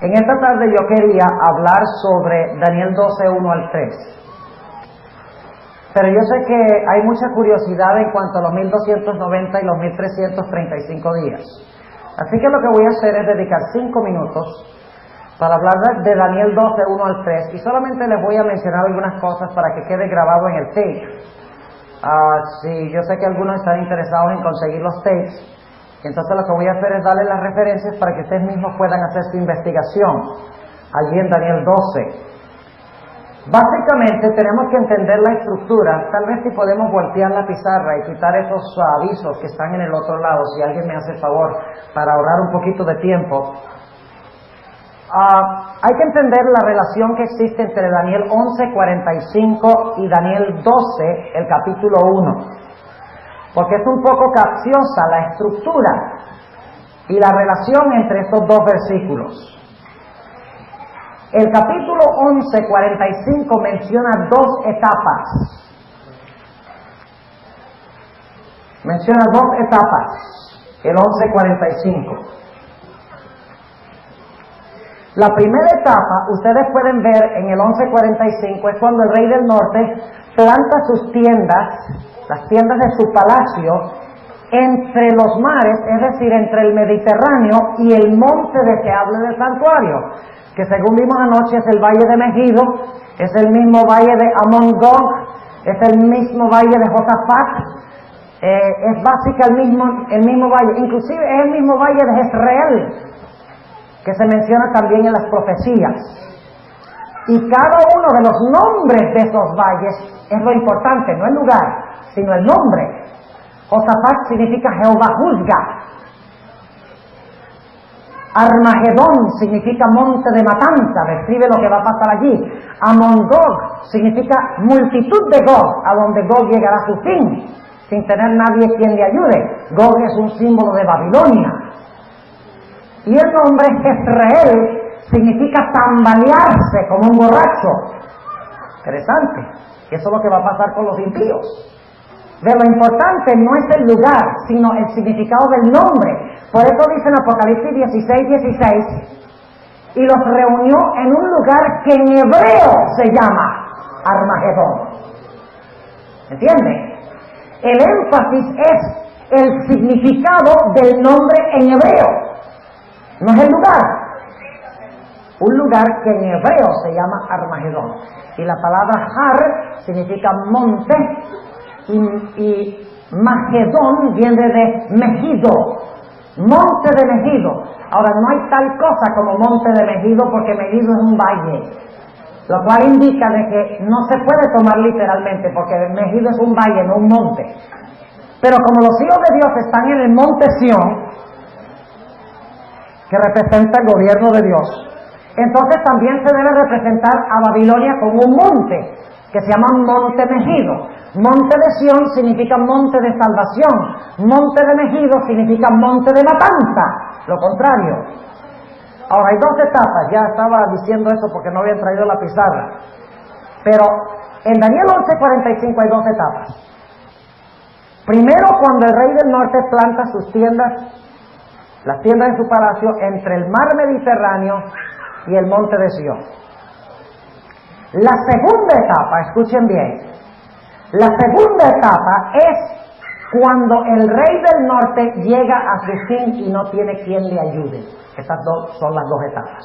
En esta tarde yo quería hablar sobre Daniel 12, 1 al 3. Pero yo sé que hay mucha curiosidad en cuanto a los 1290 y los 1335 días. Así que lo que voy a hacer es dedicar 5 minutos para hablar de Daniel 12, 1 al 3. Y solamente les voy a mencionar algunas cosas para que quede grabado en el tape. Sí, yo sé que algunos están interesados en conseguir los tapes. Entonces lo que voy a hacer es darles las referencias para que ustedes mismos puedan hacer su investigación allí en Daniel 12. Básicamente tenemos que entender la estructura. Tal vez si podemos voltear la pizarra y quitar esos avisos que están en el otro lado, si alguien me hace el favor, para ahorrar un poquito de tiempo. Hay que entender la relación que existe entre Daniel 11:45 y Daniel 12, el capítulo 1. Porque es un poco capciosa la estructura y la relación entre estos dos versículos. El capítulo 11:45 menciona 2 etapas. Menciona 2 etapas, el 11:45. La primera etapa, ustedes pueden ver en el 11:45, es cuando el rey del norte planta sus tiendas, las tiendas de su palacio, entre los mares, es decir, entre el Mediterráneo y el monte deseable del santuario, que según vimos anoche es el valle de Megido, es el mismo valle de Amon Gog, es el mismo valle de Josafat, es básicamente el mismo valle, inclusive es el mismo valle de Jezreel, que se menciona también en las profecías. Y cada uno de los nombres de esos valles es lo importante, no el lugar, sino el nombre. Josafat significa Jehová juzga. Armagedón significa monte de matanza, describe lo que va a pasar allí. Amon Gog significa multitud de Gog, a donde Gog llegará a su fin, sin tener nadie quien le ayude. Gog es un símbolo de Babilonia. Y el nombre Jezreel significa tambalearse como un borracho. Interesante. Eso es lo que va a pasar con los impíos. De lo importante no es el lugar, sino el significado del nombre. Por eso dice en Apocalipsis 16:16, y los reunió en un lugar que en hebreo se llama Armagedón. ¿Entiende? El énfasis es el significado del nombre en hebreo. No es el lugar. Un lugar que en hebreo se llama Armagedón. Y la palabra Har significa monte. Y Magedón viene de Megido. Monte de Megido. Ahora, no hay tal cosa como monte de Megido porque Megido es un valle. Lo cual indica de que no se puede tomar literalmente porque Megido es un valle, no un monte. Pero como los hijos de Dios están en el monte Sión, que representa el gobierno de Dios, entonces también se debe representar a Babilonia como un monte, que se llama Monte Megido. Monte de Sión significa monte de salvación, monte de Megido significa monte de matanza, lo contrario. Ahora hay 2 etapas, ya estaba diciendo eso porque no habían traído la pizarra, pero en Daniel 11:45 hay 2 etapas. Primero, cuando el rey del norte planta sus tiendas, las tiendas de su palacio, entre el mar Mediterráneo y el monte de Sión. La segunda etapa, escuchen bien, la segunda etapa es cuando el rey del norte llega a su fin y no tiene quien le ayude. Estas son las 2 etapas.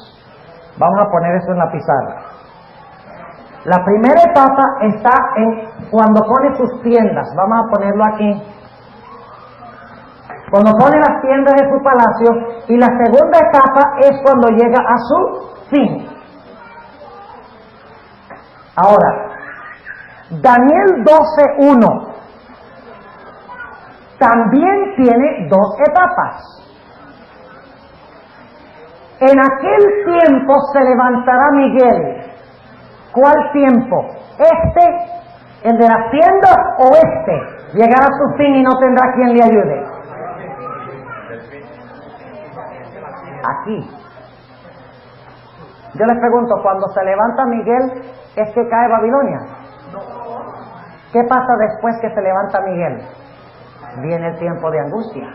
Vamos a poner eso en la pizarra. La primera etapa está en cuando pone sus tiendas. Vamos a ponerlo aquí. Cuando pone las tiendas de su palacio, y la segunda etapa es cuando llega a su fin. Ahora, Daniel 12:1 también tiene 2 etapas. En aquel tiempo se levantará Miguel. ¿Cuál tiempo? ¿El de las tiendas o llegará a su fin y no tendrá quien le ayude? Aquí. Yo les pregunto, cuando se levanta Miguel, ¿es que cae Babilonia? ¿Qué pasa después que se levanta Miguel? Viene el tiempo de angustia.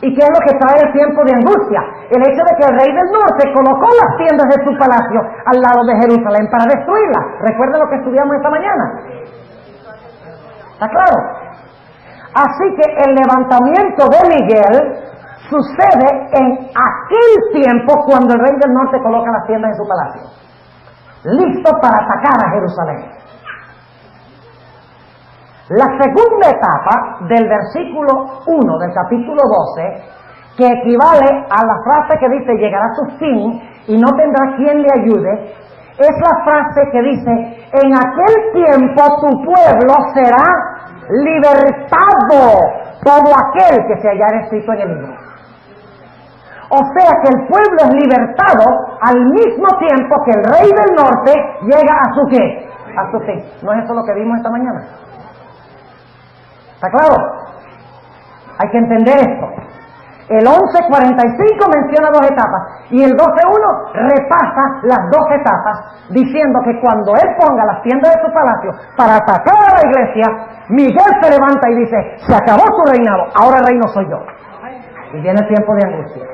¿Y qué es lo que trae el tiempo de angustia? el hecho de que el rey del norte colocó las tiendas de su palacio al lado de Jerusalén para destruirla. ¿Recuerden lo que estudiamos esta mañana? ¿Está claro? Así que el levantamiento de Miguel sucede en aquel tiempo cuando el rey del norte coloca las tiendas en su palacio, listo para atacar a Jerusalén. La segunda etapa del versículo 1 del capítulo 12, que equivale a la frase que dice llegará a su fin y no tendrá quien le ayude, es la frase que dice en aquel tiempo tu pueblo será libertado, todo aquel que se hallara escrito en el libro. O sea que el pueblo es libertado al mismo tiempo que el rey del norte llega a su ¿qué? A su fin. ¿No es eso lo que vimos esta mañana? ¿Está claro? Hay que entender esto. El 11:45 menciona dos etapas y el 12:1 repasa las dos etapas diciendo que cuando él ponga las tiendas de su palacio para atacar a la iglesia, Miguel se levanta y dice, se acabó su reinado, ahora el reino soy yo. Y viene el tiempo de angustia.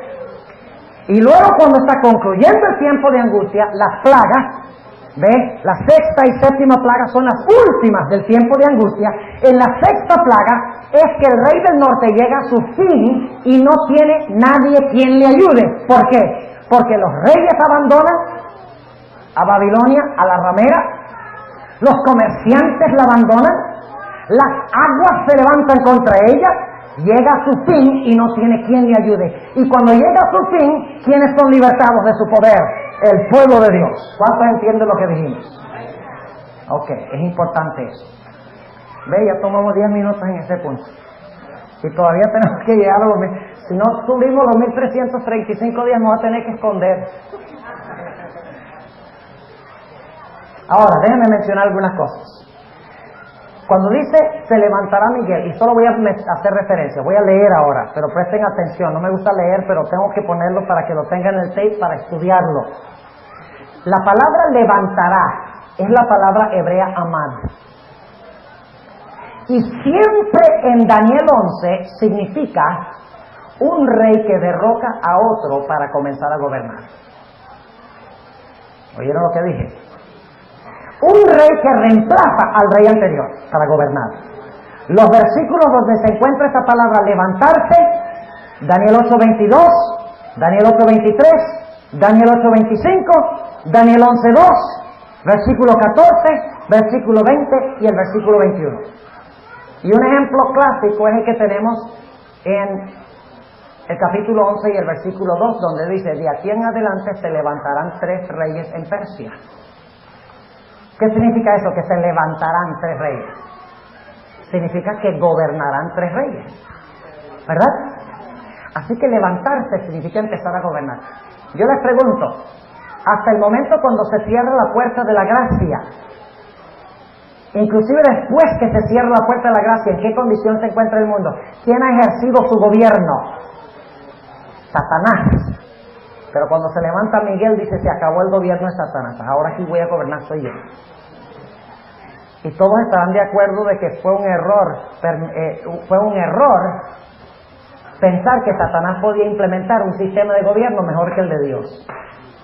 Y luego cuando está concluyendo el tiempo de angustia, las plagas, ¿ve? La sexta y séptima plaga son las últimas del tiempo de angustia. En la sexta plaga es que el rey del norte llega a su fin y no tiene nadie quien le ayude. ¿Por qué? Porque los reyes abandonan a Babilonia, a la ramera, los comerciantes la abandonan, las aguas se levantan contra ella, llega a su fin y no tiene quien le ayude. Y cuando llega a su fin, ¿quiénes son libertados de su poder? El pueblo de Dios. ¿Cuántos entienden lo que dijimos? Ok, es importante eso. Ve, ya tomamos 10 minutos en ese punto. Y todavía tenemos que llegar a los... Si no subimos los 1335 días, nos va a tener que esconder. Ahora, déjenme mencionar algunas cosas. Cuando dice, se levantará Miguel, y solo voy a hacer referencia, voy a leer ahora, pero presten atención, no me gusta leer, pero tengo que ponerlo para que lo tengan en el tape para estudiarlo. La palabra levantará es la palabra hebrea amad. Y siempre en Daniel 11 significa un rey que derroca a otro para comenzar a gobernar. ¿Oyeron lo que dije? Un rey que reemplaza al rey anterior para gobernar. Los versículos donde se encuentra esta palabra levantarse, Daniel 8:22, Daniel 8:23, Daniel 8:25, Daniel 11:2, versículo 14, versículo 20 y el versículo 21. Y un ejemplo clásico es el que tenemos en el capítulo 11 y el versículo 2, donde dice, de aquí en adelante se levantarán 3 reyes en Persia. ¿Qué significa eso? Que se levantarán 3 reyes. Significa que gobernarán 3 reyes. ¿Verdad? Así que levantarse significa empezar a gobernar. Yo les pregunto, hasta el momento cuando se cierra la puerta de la gracia, inclusive después que se cierra la puerta de la gracia, ¿en qué condición se encuentra el mundo? ¿Quién ha ejercido su gobierno? Satanás. Pero cuando se levanta Miguel dice, se acabó el gobierno de Satanás, ahora aquí voy a gobernar soy yo. Y todos estarán de acuerdo de que fue un error pensar que Satanás podía implementar un sistema de gobierno mejor que el de Dios.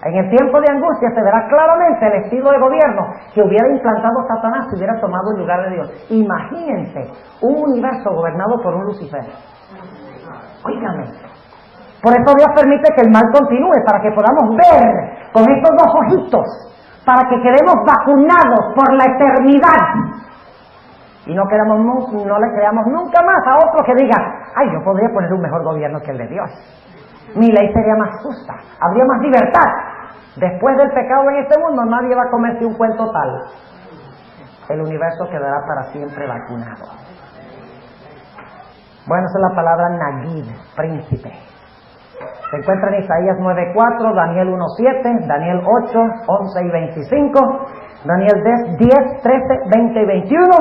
En el tiempo de angustia se verá claramente el estilo de gobierno que hubiera implantado Satanás si hubiera tomado el lugar de Dios. Imagínense un universo gobernado por un Lucifer. Óigame. Por eso Dios permite que el mal continúe, para que podamos ver con estos 2 ojitos, para que quedemos vacunados por la eternidad. Y no le creamos nunca más a otro que diga, ay, yo podría poner un mejor gobierno que el de Dios. Mi ley sería más justa, habría más libertad. Después del pecado en este mundo, nadie va a comerse un cuento tal. El universo quedará para siempre vacunado. Bueno, esa es la palabra Nagid, príncipe. Se encuentra en Isaías 9:4, Daniel 1:7, Daniel 8, 11 y 25, Daniel 10, 13, 20 y 21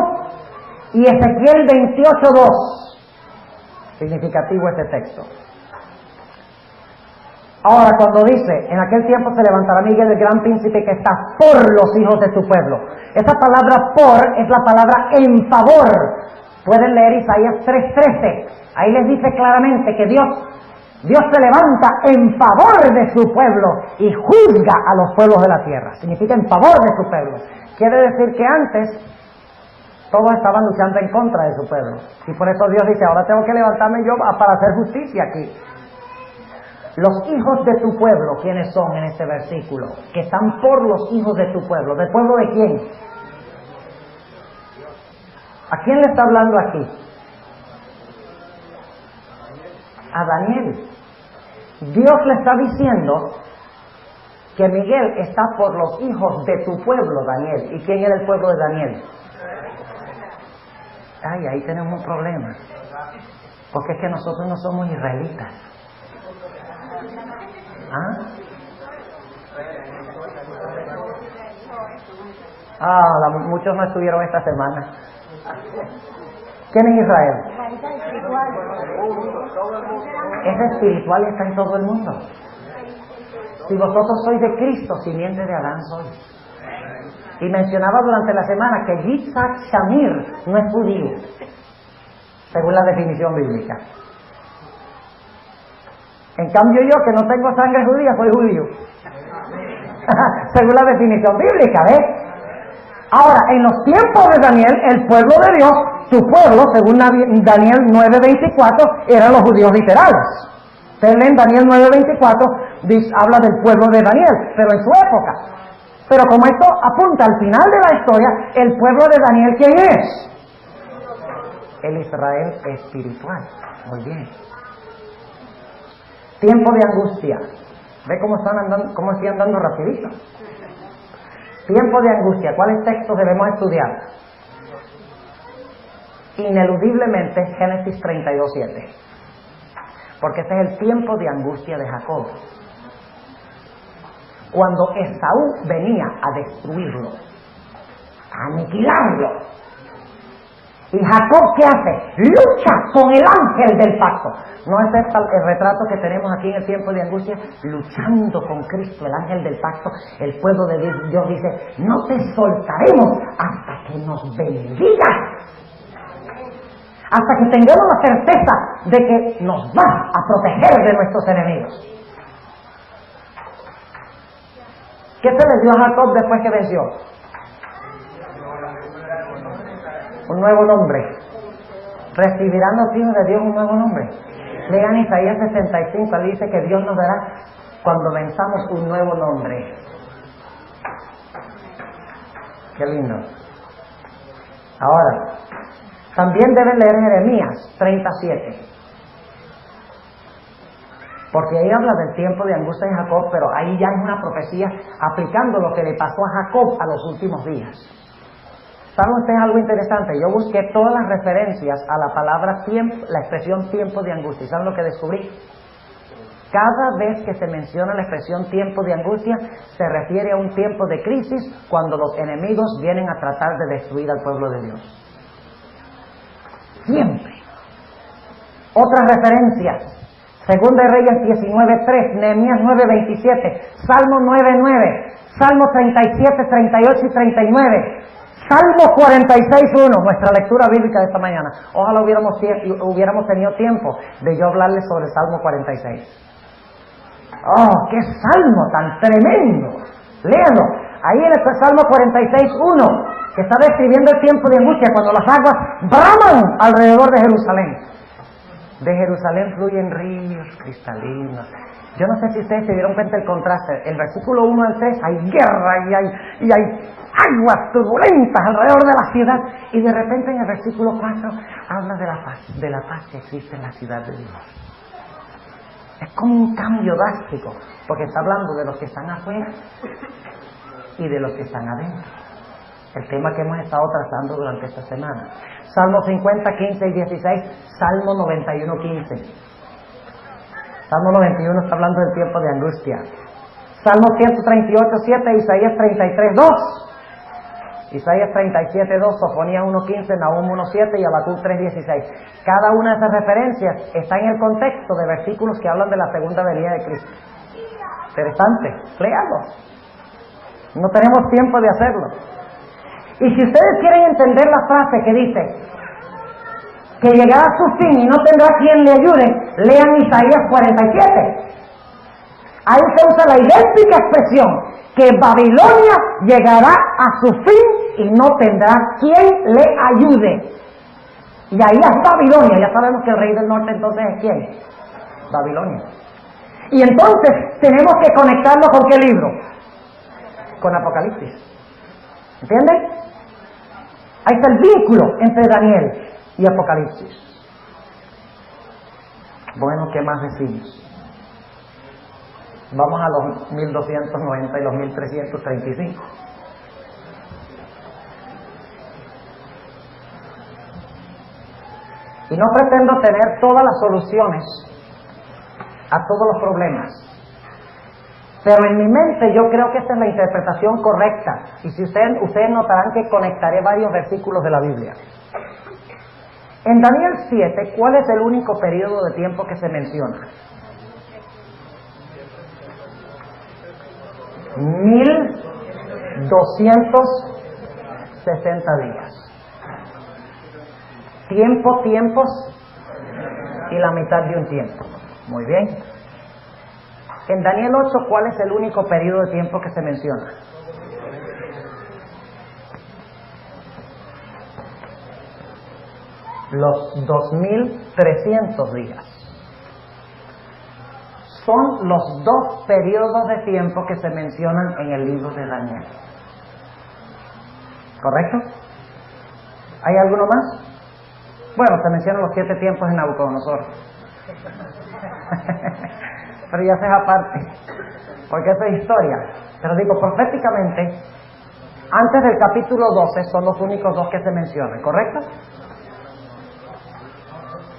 y Ezequiel 28:2. Significativo este texto. Ahora, cuando dice, en aquel tiempo se levantará Miguel, el gran príncipe que está por los hijos de su pueblo. Esa palabra por es la palabra en favor. Pueden leer Isaías 3:13. Ahí les dice claramente que Dios Dios se levanta en favor de su pueblo y juzga a los pueblos de la tierra. Significa en favor de su pueblo. Quiere decir que antes todos estaban luchando en contra de su pueblo. Y por eso Dios dice, ahora tengo que levantarme yo para hacer justicia aquí. Los hijos de tu pueblo, ¿quiénes son en este versículo? Que están por los hijos de tu pueblo. ¿Del pueblo de quién? ¿A quién le está hablando aquí? A Daniel. Dios le está diciendo que Miguel está por los hijos de tu pueblo, Daniel. ¿Y quién era el pueblo de Daniel? Ay, ahí tenemos un problema. Porque es que nosotros no somos israelitas. Muchos no estuvieron esta semana. ¿Quién es Israel? Es espiritual y está en todo el mundo. Si vosotros sois de Cristo, simiente de Adán sois. Y mencionaba durante la semana que Yitzhak Shamir no es judío, según la definición bíblica. En cambio yo, que no tengo sangre judía, soy judío. Según la definición bíblica, ¿ves? Ahora, en los tiempos de Daniel, el pueblo de Dios, su pueblo, según Daniel 9:24, eran los judíos literales. Ustedes leen Daniel 9:24, habla del pueblo de Daniel, pero en su época. Pero como esto apunta al final de la historia, el pueblo de Daniel, ¿quién es? El Israel espiritual. Muy bien. Tiempo de angustia. ¿Ve cómo estoy andando rapidito? Tiempo de angustia. ¿Cuáles textos debemos estudiar? Ineludiblemente Génesis 32:7. Porque ese es el tiempo de angustia de Jacob. Cuando Esaú venía a destruirlo, a aniquilarlo. ¿Y Jacob qué hace? Lucha con el ángel del pacto. ¿No es este el retrato que tenemos aquí en el tiempo de angustia? Luchando con Cristo, el ángel del pacto. El pueblo de Dios dice, no te soltaremos hasta que nos bendigas. Hasta que tengamos la certeza de que nos vas a proteger de nuestros enemigos. ¿Qué se le dio a Jacob después que venció? Un nuevo nombre. ¿Recibirán los hijos de Dios un nuevo nombre? Lean Isaías 65, ahí dice que Dios nos dará cuando venzamos un nuevo nombre. Qué lindo. Ahora, también deben leer Jeremías 37. Porque ahí habla del tiempo de angustia de Jacob, pero ahí ya es una profecía aplicando lo que le pasó a Jacob a los últimos días. ¿Saben ustedes algo interesante? Yo busqué todas las referencias a la palabra tiempo, la expresión tiempo de angustia. ¿Y saben lo que descubrí? Cada vez que se menciona la expresión tiempo de angustia, se refiere a un tiempo de crisis cuando los enemigos vienen a tratar de destruir al pueblo de Dios. Siempre. Otras referencias. Segunda de Reyes 19:3, Nehemías 9:27, Salmo 9:9, Salmo 37, 38 y 39, Salmo 46:1, nuestra lectura bíblica de esta mañana. Ojalá hubiéramos tenido tiempo de yo hablarles sobre el Salmo 46. ¡Oh, qué salmo tan tremendo! Léanlo. Ahí en el Salmo 46:1, que está describiendo el tiempo de angustia cuando las aguas braman alrededor de Jerusalén. De Jerusalén fluyen ríos cristalinos. Yo no sé si ustedes se dieron cuenta del contraste. El versículo 1 al 3 hay guerra y hay aguas turbulentas alrededor de la ciudad. Y de repente en el versículo 4 habla de la paz que existe en la ciudad de Dios. Es como un cambio drástico, porque está hablando de los que están afuera y de los que están adentro. El tema que hemos estado tratando durante esta semana. Salmo 50, 15 y 16, Salmo 91, 15. Salmo 91 está hablando del tiempo de angustia. Salmo 138, 7, Isaías 33, 2. Isaías 37, 2, Sofonías 1, 15, Nahum 1, 7 y Habacuc 3, 16. Cada una de esas referencias está en el contexto de versículos que hablan de la segunda venida de Cristo. Interesante, léalo. No tenemos tiempo de hacerlo. Y si ustedes quieren entender la frase que dice, que llegará a su fin y no tendrá quien le ayude, lean Isaías 47. Ahí se usa la idéntica expresión, que Babilonia llegará a su fin y no tendrá quien le ayude. Y ahí es Babilonia. Ya sabemos que el rey del norte entonces es ¿quién? Babilonia. Y entonces tenemos que conectarlo con ¿qué libro? Con Apocalipsis. ¿Entienden? Ahí está el vínculo entre Daniel y Apocalipsis. Bueno, ¿qué más decimos? Vamos a los 1290 y los 1335. Y no pretendo tener todas las soluciones a todos los problemas, pero en mi mente yo creo que esta es la interpretación correcta. Y si ustedes notarán que conectaré varios versículos de la Biblia. En Daniel 7, ¿cuál es el único periodo de tiempo que se menciona? 1260 días. Tiempos y la mitad de un tiempo. Muy bien. En Daniel 8, ¿cuál es el único periodo de tiempo que se menciona? Los 2300 días. Son los dos periodos de tiempo que se mencionan en el libro de Daniel. ¿Correcto? ¿Hay alguno más? Bueno, se mencionan los 7 tiempos en Nabucodonosor. Pero ya sea aparte, porque eso es historia. Pero digo, proféticamente, antes del capítulo 12 son los únicos dos que se mencionan, ¿correcto?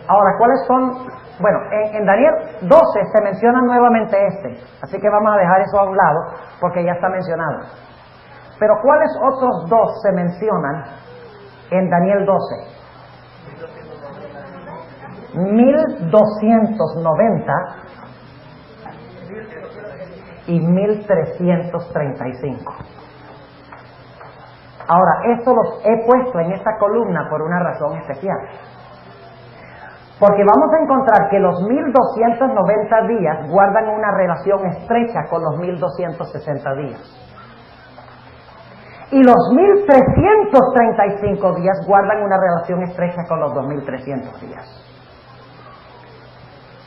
Ahora, ¿cuáles son? Bueno, en Daniel 12 se menciona nuevamente así que vamos a dejar eso a un lado, porque ya está mencionado. Pero ¿cuáles otros dos se mencionan en Daniel 12? 1290 y 1335. Ahora, esto los he puesto en esta columna por una razón especial. Porque vamos a encontrar que los 1290 días guardan una relación estrecha con los 1260 días. Y los 1335 días guardan una relación estrecha con los 2300 días.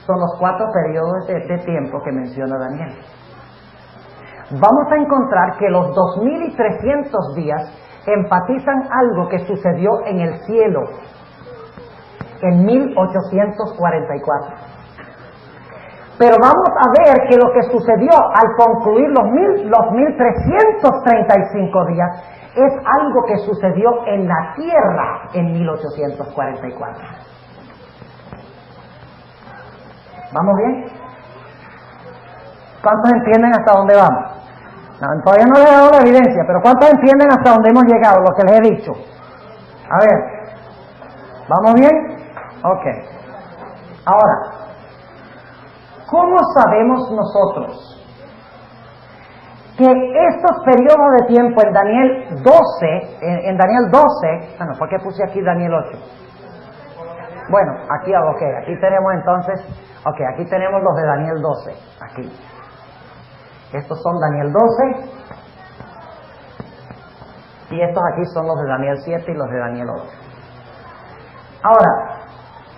Son los 4 periodos de tiempo que menciona Daniel. Vamos a encontrar que los 2300 días enfatizan algo que sucedió en el cielo en 1844. Pero vamos a ver que lo que sucedió al concluir los 1335 días es algo que sucedió en la tierra en 1844. ¿Vamos bien? ¿Cuántos entienden hasta dónde vamos? No, todavía no les he dado la evidencia, pero ¿cuántos entienden hasta dónde hemos llegado, lo que les he dicho? A ver, ¿vamos bien? Ok. Ahora, ¿cómo sabemos nosotros que estos periodos de tiempo en Daniel 12, bueno, ¿por qué puse aquí Daniel 8? Bueno, aquí tenemos entonces, aquí tenemos los de Daniel 12, aquí. Estos son Daniel 12, y estos aquí son los de Daniel 7 y los de Daniel 8. Ahora,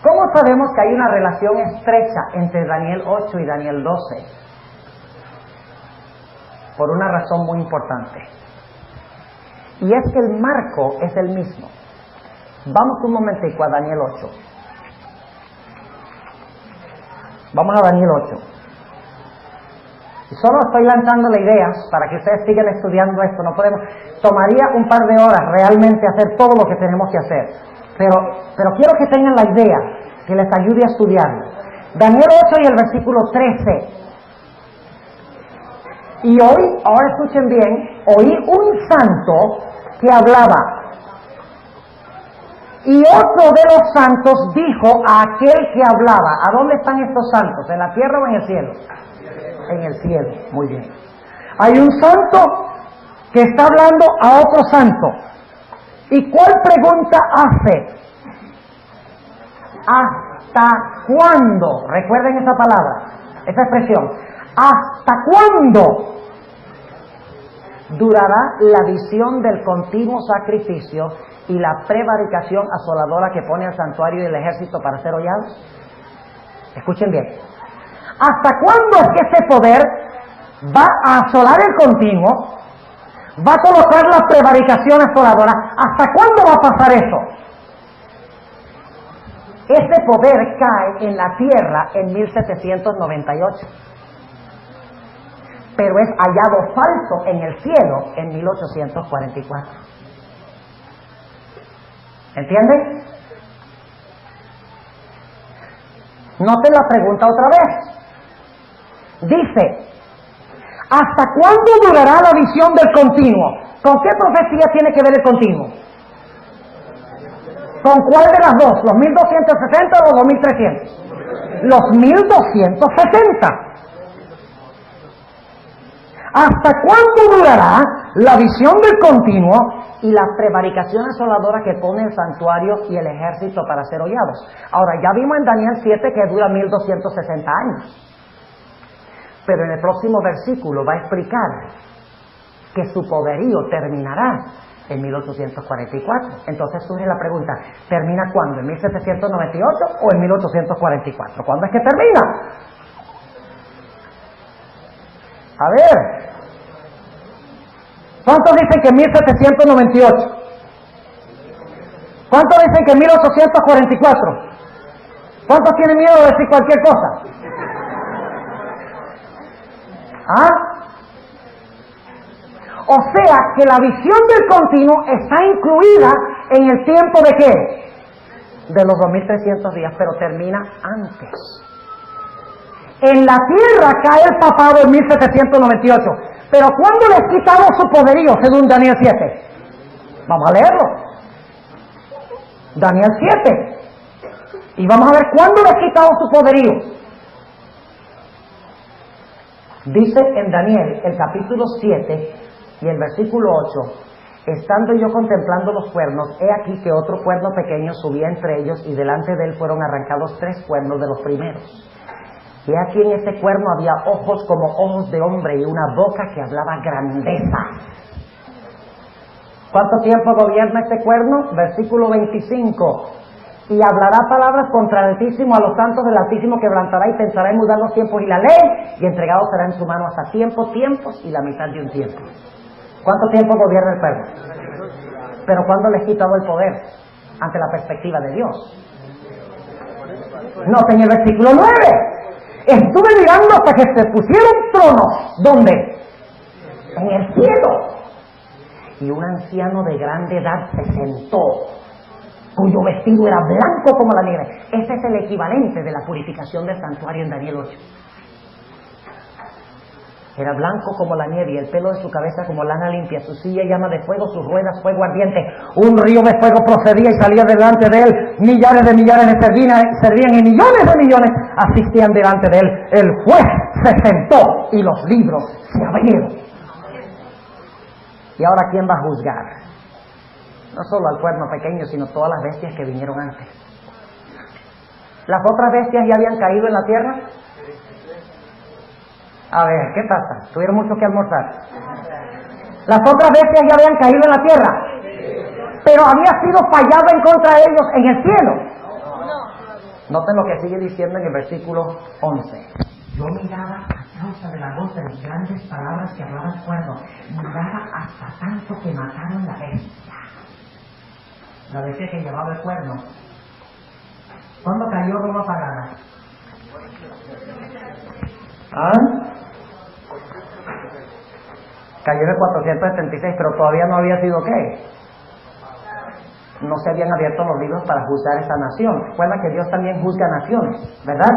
¿cómo sabemos que hay una relación estrecha entre Daniel 8 y Daniel 12? Por una razón muy importante. Y es que el marco es el mismo. Vamos un momentico a Daniel 8. Vamos a Daniel 8. Y solo estoy lanzándole ideas para que ustedes sigan estudiando esto. No podemos, tomaría un par de horas realmente hacer todo lo que tenemos que hacer. Pero quiero que tengan la idea, que les ayude a estudiarlo. Daniel 8 y el versículo 13. Y ahora escuchen bien, oí un santo que hablaba. Y otro de los santos dijo a aquel que hablaba. ¿A dónde están estos santos? ¿En la tierra o en el cielo? En el cielo, muy bien. Hay un santo que está hablando a otro santo. ¿Y cuál pregunta hace? ¿Hasta cuándo? Recuerden esa palabra, esa expresión. ¿Hasta cuándo durará la visión del continuo sacrificio y la prevaricación asoladora que pone el santuario y el ejército para ser hollados? Escuchen bien. ¿Hasta cuándo es que ese poder va a asolar el continuo? ¿Va a colocar la prevaricación asoladora? ¿Hasta cuándo va a pasar eso? Ese poder cae en la tierra en 1798. Pero es hallado falso en el cielo en 1844. ¿Entienden? Noten la pregunta otra vez. Dice, ¿hasta cuándo durará la visión del continuo? ¿Con qué profecía tiene que ver el continuo? ¿Con cuál de las dos? ¿Los 1270 o los 2300? Los 1270. ¿Hasta cuándo durará la visión del continuo y la prevaricación asoladora que pone el santuario y el ejército para ser hollados? Ahora, ya vimos en Daniel 7 que dura 1260 años. Pero en el próximo versículo va a explicar que su poderío terminará en 1844. Entonces surge la pregunta, ¿termina cuándo? ¿En 1798 o en 1844? ¿Cuándo es que termina? A ver, ¿cuántos dicen que en 1798? ¿Cuántos dicen que en 1844? ¿Cuántos tienen miedo de decir cualquier cosa? ¿Ah? O sea que la visión del continuo está incluida en el tiempo de ¿qué? De los 2300 días, pero termina antes. En la tierra cae el papado en 1798, pero ¿cuándo les quitaron su poderío según Daniel 7? Vamos a leerlo. Daniel 7. Y vamos a ver cuándo les quitaron su poderío. Dice en Daniel, el capítulo 7 y el versículo 8, estando yo contemplando los cuernos, he aquí que otro cuerno pequeño subía entre ellos, y delante de él fueron arrancados 3 cuernos de los primeros. Y aquí en este cuerno había ojos como ojos de hombre y una boca que hablaba grandeza. ¿Cuánto tiempo gobierna este cuerno? Versículo 25. Y hablará palabras contra el Altísimo, a los santos del Altísimo quebrantará y pensará en mudar los tiempos y la ley, y entregado será en su mano hasta tiempos y la mitad de un tiempo. ¿Cuánto tiempo gobierna el cuerno? Pero ¿cuándo les quitó el poder? Ante la perspectiva de Dios. Noten el versículo 9. Estuve mirando hasta que se pusieron tronos. ¿Dónde? En el cielo. Y un anciano de grande edad se sentó, cuyo vestido era blanco como la nieve. Ese es el equivalente de la purificación del santuario en Daniel 8. Era blanco como la nieve y el pelo de su cabeza como lana limpia, su silla llama de fuego, sus ruedas fuego ardiente. Un río de fuego procedía y salía delante de él. Millares de millares le servían y millones de millones asistían delante de él. El juez se sentó y los libros se abrieron. ¿Y ahora quién va a juzgar? No solo al cuerno pequeño, sino todas las bestias que vinieron antes. ¿Las otras bestias ya habían caído en la tierra? A ver, ¿qué pasa? ¿Tuvieron mucho que almorzar? Las otras bestias ya habían caído en la tierra, pero había sido fallado en contra de ellos en el cielo. Noten lo que sigue diciendo en el versículo 11. Yo miraba a causa de la voz de las grandes palabras que hablaba el cuerno. Miraba hasta tanto que mataron la bestia. La bestia que llevaba el cuerno. ¿Cuándo cayó Roma pagana? ¿Ah? Cayó en el 476, pero todavía no había sido ¿qué? No se habían abierto los libros para juzgar esa nación. Recuerda que Dios también juzga naciones, ¿verdad?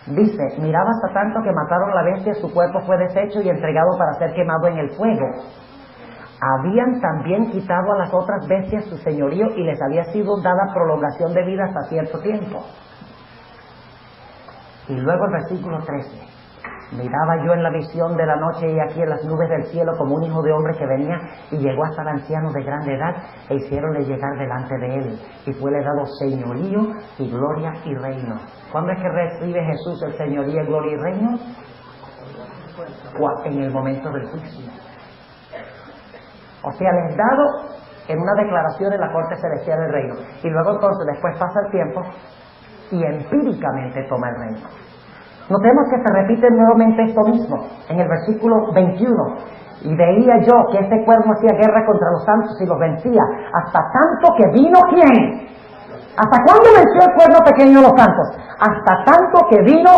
Dice, miraba hasta tanto que mataron a la bestia, su cuerpo fue deshecho y entregado para ser quemado en el fuego. Habían también quitado a las otras bestias su señorío y les había sido dada prolongación de vida hasta cierto tiempo. Y luego el versículo 13. Miraba yo en la visión de la noche y aquí en las nubes del cielo como un hijo de hombre que venía y llegó hasta el anciano de grande edad e hicieronle llegar delante de él y fuele dado señorío y gloria y reino. ¿Cuándo es que recibe Jesús el señorío, gloria y reino? En el momento del juicio. O sea, les es dado en una declaración en la corte celestial del reino y luego entonces después pasa el tiempo y empíricamente toma el reino. Notemos que se repite nuevamente esto mismo en el versículo 21. Y veía yo que este cuerno hacía guerra contra los santos y los vencía, hasta tanto que vino ¿quién? ¿Hasta cuándo venció el cuerno pequeño a los santos? Hasta tanto que vino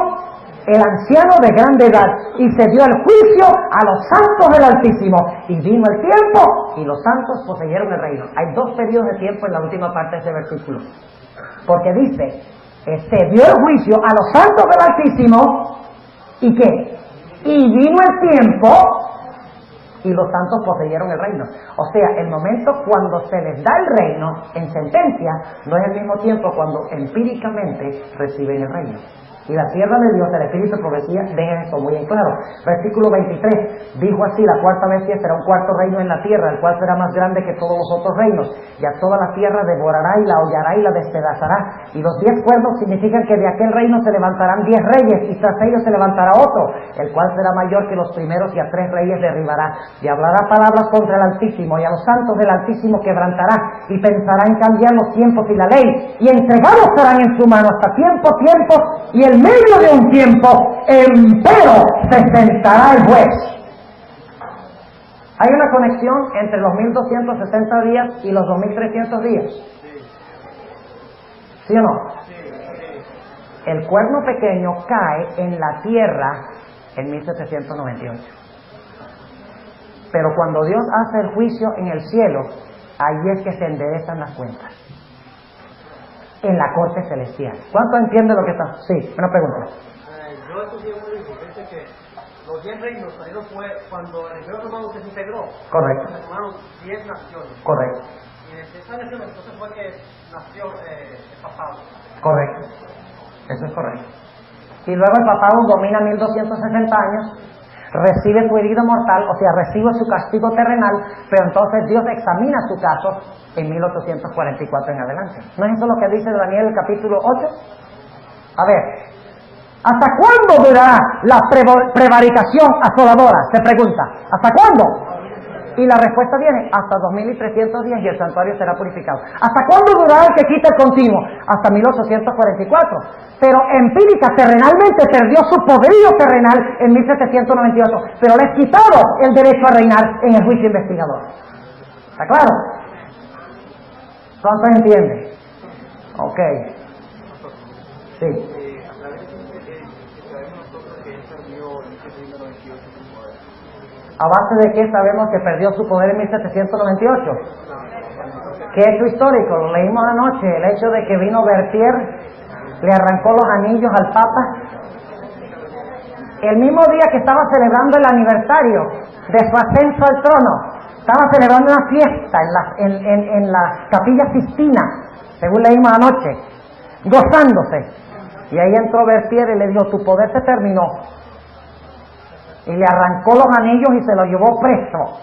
el anciano de grande edad y se dio el juicio a los santos del Altísimo. Y vino el tiempo y los santos poseyeron el reino. Hay dos periodos de tiempo en la última parte de ese versículo. Porque dice, se dio el juicio a los santos del Altísimo, ¿y qué? Y vino el tiempo, y los santos poseyeron el reino. O sea, el momento cuando se les da el reino, en sentencia, no es el mismo tiempo cuando empíricamente reciben el reino. Y la tierra de Dios, el Espíritu de profecía, deja esto muy en claro. Versículo 23, dijo así, la cuarta bestia será un cuarto reino en la tierra, el cual será más grande que todos los otros reinos, y a toda la tierra devorará y la hollará y la despedazará. Y los 10 cuernos significan que de aquel reino se levantarán 10 reyes, y tras ellos se levantará otro, el cual será mayor que los primeros, y a 3 reyes derribará. Y hablará palabras contra el Altísimo, y a los santos del Altísimo quebrantará, y pensará en cambiar los tiempos y la ley, y entregados serán en su mano hasta tiempo, y el medio de un tiempo, empero se sentará el juez. Hay una conexión entre los 1260 días y los 2300 días. ¿Sí o no? El cuerno pequeño cae en la tierra en 1798. Pero cuando Dios hace el juicio en el cielo, ahí es que se enderezan las cuentas. En la corte celestial. ¿Cuántos entienden lo que está? Sí, una pregunta. Yo estudié muy diferente que los 10 reinos salieron fue cuando el Imperio Romano se integró. Correcto. Se formaron 10 naciones. Correcto. Y de esas naciones entonces fue que nació el papado. Correcto. Eso es correcto. Y luego el papado domina 1260 años, recibe su herida mortal, o sea, recibe su castigo terrenal, pero entonces Dios examina su caso en 1844 en adelante. ¿No es eso lo que dice Daniel el capítulo 8? A ver, ¿hasta cuándo durará la prevaricación asoladora? Se pregunta, ¿hasta cuándo? Y la respuesta viene, hasta 2300 días y el santuario será purificado. ¿Hasta cuándo durará el que quita el continuo? Hasta 1844. Pero empírica, terrenalmente, perdió su poderío terrenal en 1798. Pero le es quitado el derecho a reinar en el juicio investigador. ¿Está claro? ¿Cuántos entienden? Ok. Sí. ¿A base de qué sabemos que perdió su poder en 1798? ¿Qué hecho histórico? Lo leímos anoche, el hecho de que vino Berthier, le arrancó los anillos al Papa. El mismo día que estaba celebrando el aniversario de su ascenso al trono, estaba celebrando una fiesta en la Capilla Sistina, según leímos anoche, gozándose. Y ahí entró Berthier y le dijo, tu poder se terminó. Y le arrancó los anillos y se lo llevó preso,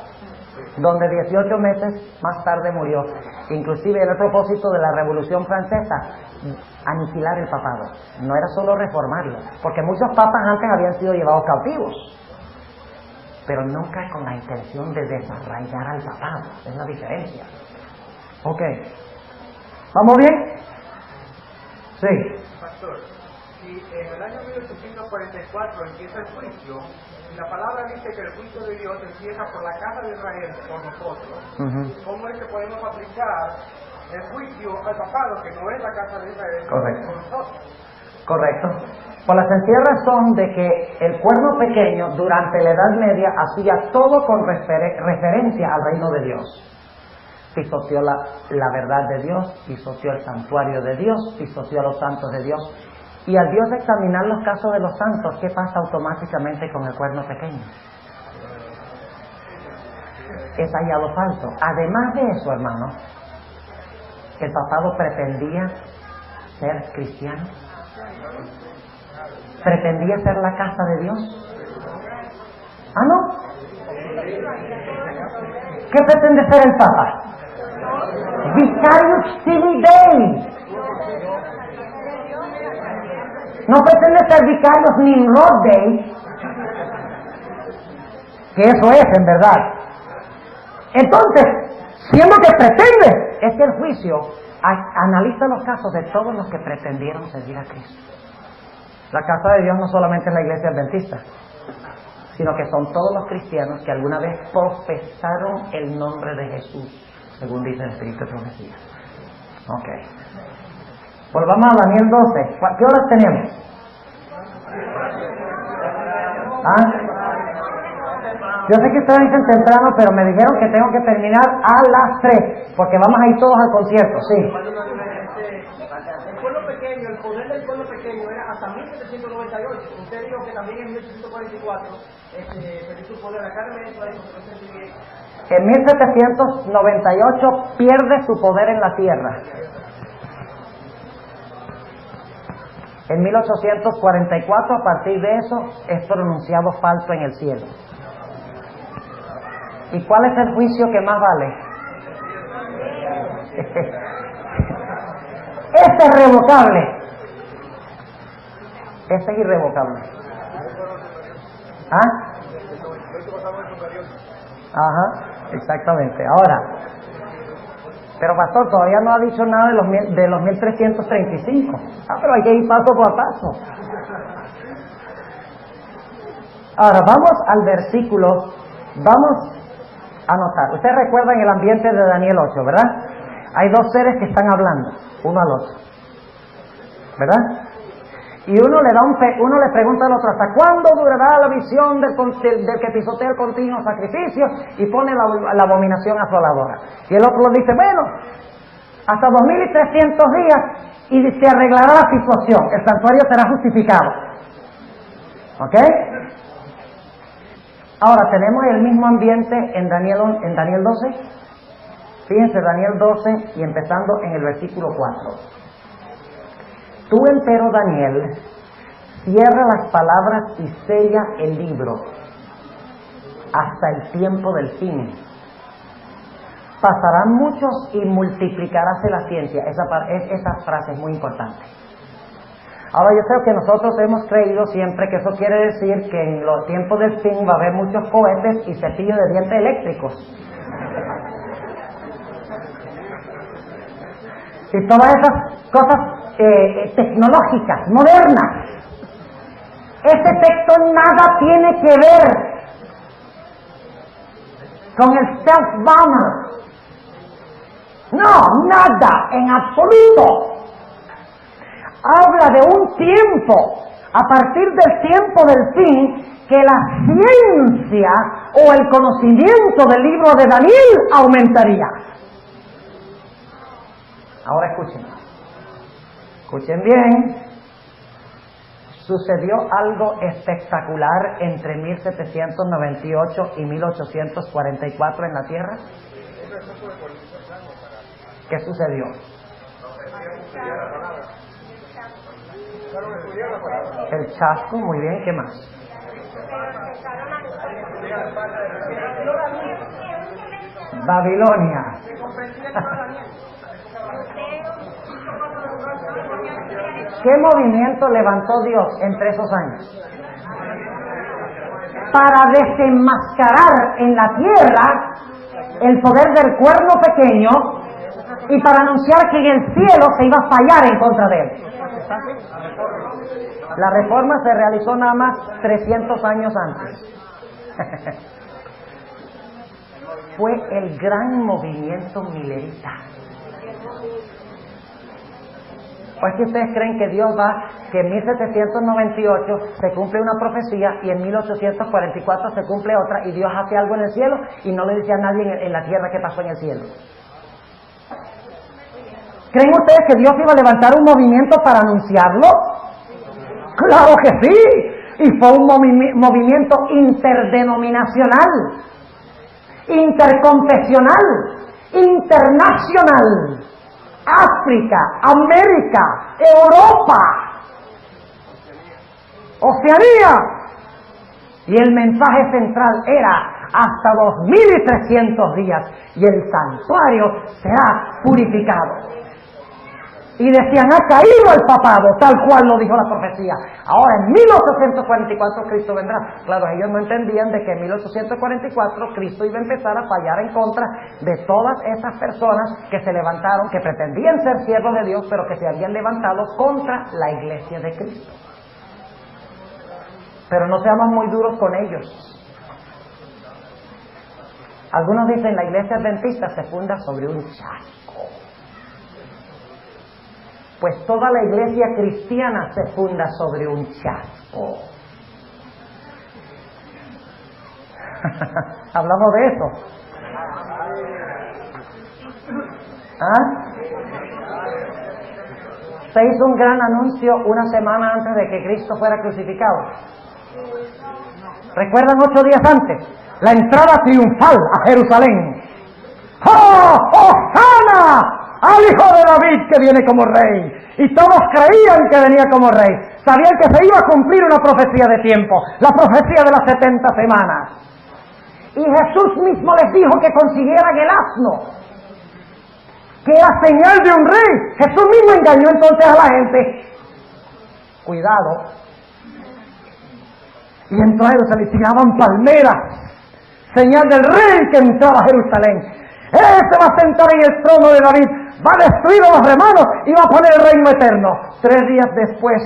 donde 18 meses más tarde murió. Inclusive era el propósito de la Revolución Francesa, aniquilar el papado. No era solo reformarlo, porque muchos papas antes habían sido llevados cautivos, pero nunca con la intención de desarraigar al papado. Es la diferencia. Ok. ¿Vamos bien? Sí. Pastor, si en el año 1844 empieza el juicio, y la palabra dice que el juicio de Dios empieza por la casa de Israel, por nosotros, ¿cómo es que podemos aplicar el juicio al papado, que no es la casa de Israel, correcto, por nosotros? Correcto. Por la sencilla razón de que el cuerno pequeño durante la Edad Media hacía todo con referencia al reino de Dios. Pisoteó la verdad de Dios, pisoteó el santuario de Dios, pisoteó a los santos de Dios. Y al Dios examinar los casos de los santos, ¿qué pasa automáticamente con el cuerno pequeño? Es hallado falso. Además de eso, hermano, el papado pretendía ser cristiano, pretendía ser la casa de Dios. ¿Ah, no? ¿Qué pretende ser el Papa? Vicarius Filii Dei. No pretende ser Vicarius Nimrod Dei, que eso es en verdad. Entonces, siendo que pretende, es que el juicio analiza los casos de todos los que pretendieron servir a Cristo. La casa de Dios no solamente es la iglesia adventista, sino que son todos los cristianos que alguna vez profesaron el nombre de Jesús, según dice el Espíritu de Profecía. Ok. Volvamos a Daniel 12. ¿Qué horas tenemos? Yo sé que ustedes dicen temprano, pero me dijeron que tengo que terminar a las 3, porque vamos a ir todos al concierto, sí. El pueblo pequeño, el poder del pueblo pequeño era hasta 1798. Usted dijo que también en 1844 perdió su poder. Acá en eso en 1798 pierde su poder en la tierra. En 1844, a partir de eso, es pronunciado falso en el cielo. ¿Y cuál es el juicio que más vale? Este es revocable. Este es irrevocable. ¿Ah? Ajá, exactamente. Ahora, pero pastor, todavía no ha dicho nada de los 1335. Pero hay que ir paso por paso. Ahora, vamos al versículo, vamos a notar. Ustedes recuerdan el ambiente de Daniel 8, ¿verdad? Hay dos seres que están hablando, uno al otro, ¿verdad? Y uno le pregunta al otro, ¿hasta cuándo durará la visión del que pisotea el continuo sacrificio y pone la abominación asoladora? Y el otro le dice, bueno, hasta 2300 días y se arreglará la situación, el santuario será justificado. ¿Ok? Ahora, ¿tenemos el mismo ambiente en Daniel 12? Fíjense, Daniel 12 y empezando en el versículo 4. Tú, empero, Daniel, cierra las palabras y sella el libro hasta el tiempo del fin. Pasarán muchos y multiplicaráse la ciencia. Esa frase es muy importante. Ahora, yo creo que nosotros hemos creído siempre que eso quiere decir que en los tiempos del fin va a haber muchos cohetes y cepillos de dientes eléctricos. Y todas esas cosas tecnológicas, modernas. Ese texto nada tiene que ver con el self-bomber. No, nada, en absoluto. Habla de un tiempo, a partir del tiempo del fin, que la ciencia o el conocimiento del libro de Daniel aumentaría. Ahora escuchen bien. Sucedió algo espectacular entre 1798 y 1844 en la Tierra. ¿Qué sucedió? El chasco, muy bien, ¿qué más? Babilonia. ¿Qué movimiento levantó Dios entre esos años? Para desenmascarar en la tierra el poder del cuerno pequeño y para anunciar que en el cielo se iba a fallar en contra de él. La reforma se realizó nada más 300 años antes. Fue el gran movimiento milerita. Pues que ustedes creen que Dios que en 1798 se cumple una profecía y en 1844 se cumple otra y Dios hace algo en el cielo y no le dice a nadie en la tierra qué pasó en el cielo. ¿Creen ustedes que Dios iba a levantar un movimiento para anunciarlo? ¡Claro que sí! Y fue un movimiento interdenominacional, interconfesional, internacional. África, América, Europa, Oceanía. Y el mensaje central era hasta 2300 días y el santuario será purificado. Y decían, ha caído el papado, tal cual lo dijo la profecía. Ahora en 1844 Cristo vendrá. Claro, ellos no entendían de que en 1844 Cristo iba a empezar a fallar en contra de todas esas personas que se levantaron, que pretendían ser siervos de Dios, pero que se habían levantado contra la iglesia de Cristo. Pero no seamos muy duros con ellos. Algunos dicen la iglesia adventista se funda sobre un chasco. Pues toda la iglesia cristiana se funda sobre un chasco. ¿Hablamos de eso? ¿Ah? Se hizo un gran anuncio una semana antes de que Cristo fuera crucificado. ¿Recuerdan 8 días antes? La entrada triunfal a Jerusalén. ¡Oh, Hosana! Al hijo de David que viene como rey. Y todos creían que venía como rey. Sabían que se iba a cumplir una profecía de tiempo, la profecía de las 70 semanas. Y Jesús mismo les dijo que consiguieran el asno, que era señal de un rey. Jesús mismo engañó entonces a la gente. Cuidado. Y entró a Jerusalén, tiraban palmeras, señal del rey que entraba a Jerusalén. Ese va a sentar en el trono de David, va a destruir a los romanos y va a poner el reino eterno. 3 días después,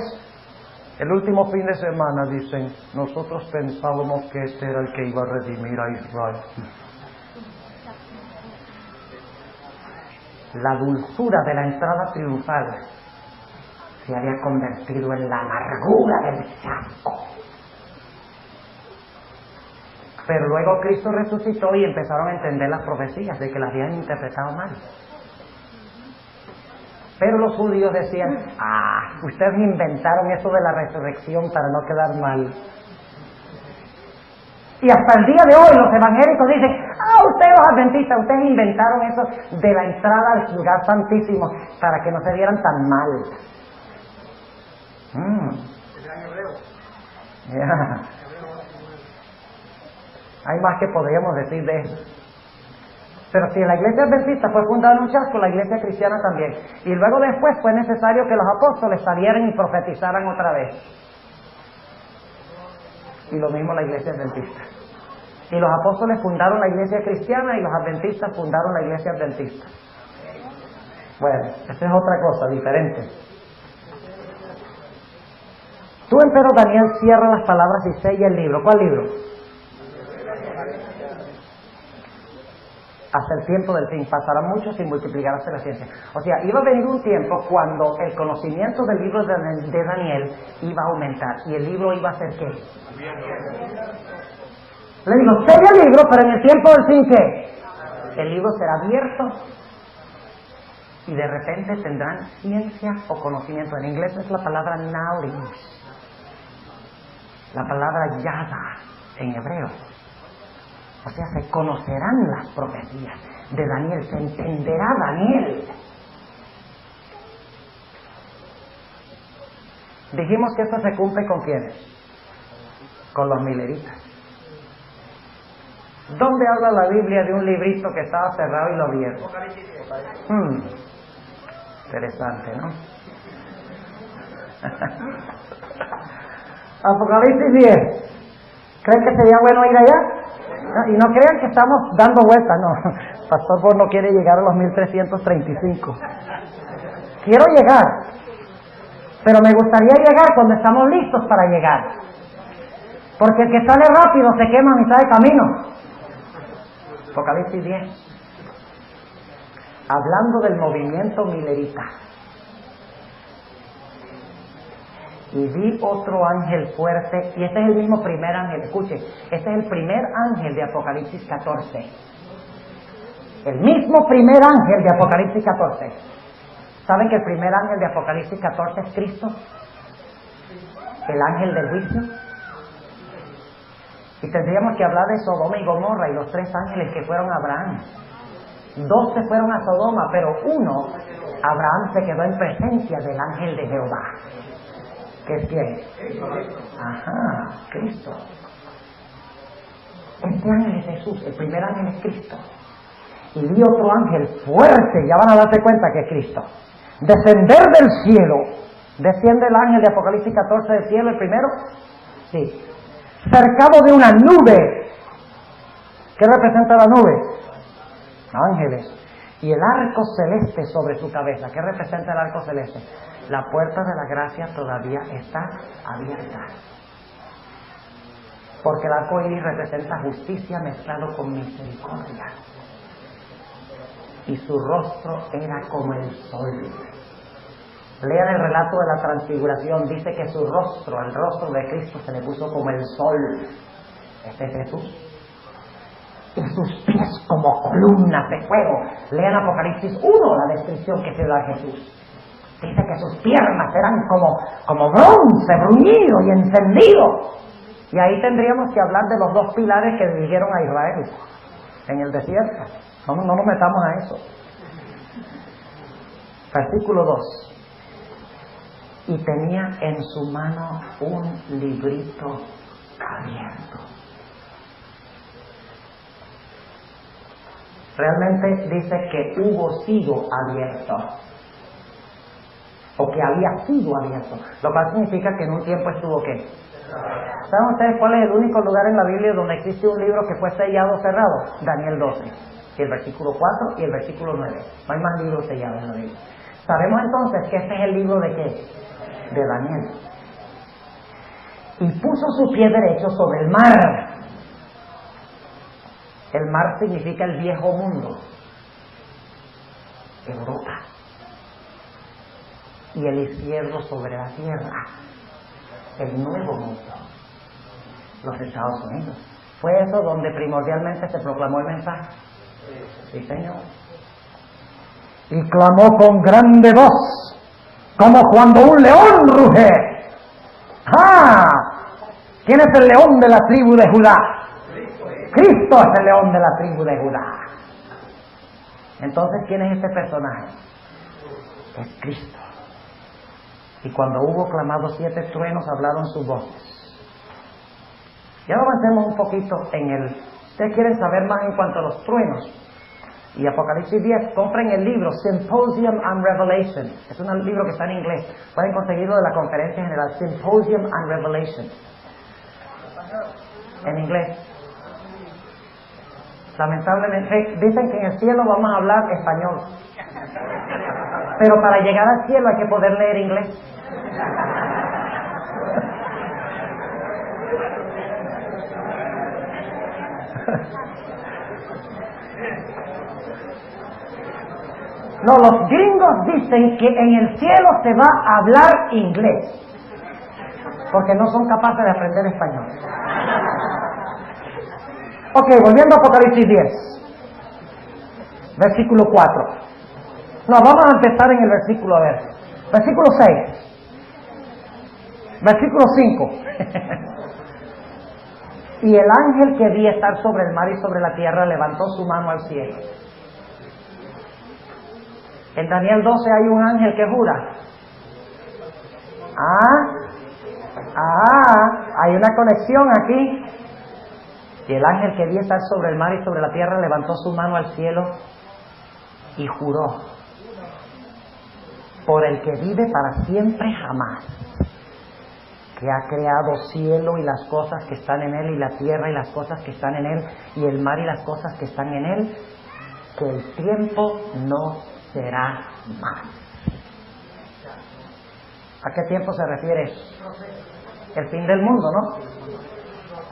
el último fin de semana, dicen, nosotros pensábamos que este era el que iba a redimir a Israel. La dulzura de la entrada triunfal se había convertido en la amargura del chasco. Pero luego Cristo resucitó y empezaron a entender las profecías de que las habían interpretado mal. Pero los judíos decían, ustedes inventaron eso de la resurrección para no quedar mal. Y hasta el día de hoy los evangélicos dicen, ustedes los adventistas, ustedes inventaron eso de la entrada al lugar santísimo para que no se vieran tan mal. Hay más que podríamos decir de eso. Pero si la iglesia adventista fue fundada en un chasco, la iglesia cristiana también. Y luego después fue necesario que los apóstoles salieran y profetizaran otra vez. Y lo mismo la iglesia adventista. Y los apóstoles fundaron la iglesia cristiana y los adventistas fundaron la iglesia adventista. Bueno, esa es otra cosa, diferente. Tú, empero Daniel, cierra las palabras y sella el libro. ¿Cuál libro? Hasta el tiempo del fin. Pasará mucho sin multiplicarse la ciencia. O sea, iba a venir un tiempo cuando el conocimiento del libro de Daniel iba a aumentar. ¿Y el libro iba a ser qué? Le digo, sella el libro, pero en el tiempo del fin, ¿qué? El libro será abierto y de repente tendrán ciencia o conocimiento. En inglés es la palabra knowledge, la palabra yada en hebreo. O sea, se conocerán las profecías de Daniel, se entenderá Daniel. Dijimos que esto se cumple ¿con quiénes? Con los mileritas. ¿Dónde habla la Biblia de un librito que estaba cerrado y lo abrieron? Interesante, ¿no? Apocalipsis 10. ¿Creen que sería bueno ir allá? Y no crean que estamos dando vueltas, no. Pastor Paul no quiere llegar a los 1335. Quiero llegar, pero me gustaría llegar cuando estamos listos para llegar. Porque el que sale rápido se quema a mitad de camino. Apocalipsis 10. Hablando del movimiento milerita. Y vi otro ángel fuerte, y este es el mismo primer ángel, escuche, este es el primer ángel de Apocalipsis 14. El mismo primer ángel de Apocalipsis 14. ¿Saben que el primer ángel de Apocalipsis 14 es Cristo? El ángel del juicio. Y tendríamos que hablar de Sodoma y Gomorra y los 3 ángeles que fueron a Abraham. 2 se fueron a Sodoma, pero uno, Abraham se quedó en presencia del ángel de Jehová. ¿Qué es quién? Cristo. Este ángel es Jesús, el primer ángel es Cristo. Y vi otro ángel fuerte, ya van a darse cuenta que es Cristo, descender del cielo. ¿Desciende el ángel de Apocalipsis 14 del cielo, el primero? Sí. Cercado de una nube. ¿Qué representa la nube? Ángeles. Y el arco celeste sobre su cabeza. ¿Qué representa el arco celeste? La puerta de la gracia todavía está abierta. Porque el arco iris representa justicia mezclado con misericordia. Y su rostro era como el sol. Lean el relato de la transfiguración. Dice que su rostro, el rostro de Cristo, se le puso como el sol. Este es Jesús. Y sus pies como columnas de fuego. Lean Apocalipsis 1, la descripción que se da a Jesús. Dice que sus piernas eran como bronce, bruñido y encendido. Y ahí tendríamos que hablar de los dos pilares que dirigieron a Israel en el desierto. No nos metamos a eso. Versículo 2. Y tenía en su mano un librito abierto. Realmente dice que hubo sido abierto, o que había sido abierto, lo cual significa que en un tiempo estuvo ¿qué? ¿Saben ustedes cuál es el único lugar en la Biblia donde existe un libro que fue sellado o cerrado? Daniel 12, y el versículo 4 y el versículo 9. No hay más libros sellados en la Biblia. Sabemos entonces que este es el libro de ¿qué? De Daniel. Y puso su pie derecho sobre el mar. El mar significa el viejo mundo, Europa, y el izquierdo sobre la tierra, el nuevo mundo, los Estados Unidos. ¿Fue eso donde primordialmente se proclamó el mensaje? Sí, Señor. Y clamó con grande voz, como cuando un león ruge. ¡Ah! ¿Quién es el león de la tribu de Judá? Cristo es el león de la tribu de Judá. Entonces, ¿quién es este personaje? Es Cristo. Y cuando hubo clamado 7 truenos, hablaron sus voces. Ya avancemos un poquito en el... ¿Ustedes quieren saber más en cuanto a los truenos? Y Apocalipsis 10, compren el libro Symposium and Revelation. Es un libro que está en inglés. Pueden conseguirlo de la conferencia general Symposium and Revelation. En inglés. Lamentablemente, dicen que en el cielo vamos a hablar español. Pero para llegar al cielo hay que poder leer inglés. No, los gringos dicen que en el cielo se va a hablar inglés, porque no son capaces de aprender español. Ok, volviendo a Apocalipsis 10, versículo 4. No, vamos a empezar en el versículo, a ver, versículo 6, versículo 5. Y el ángel que vi estar sobre el mar y sobre la tierra levantó su mano al cielo. En Daniel 12 hay un ángel que jura. Hay una conexión aquí. Y el ángel que vi estar sobre el mar y sobre la tierra levantó su mano al cielo y juró por el que vive para siempre jamás, que ha creado cielo y las cosas que están en él, y la tierra y las cosas que están en él, y el mar y las cosas que están en él, que el tiempo no será más. ¿A qué tiempo se refiere eso? El fin del mundo, ¿no?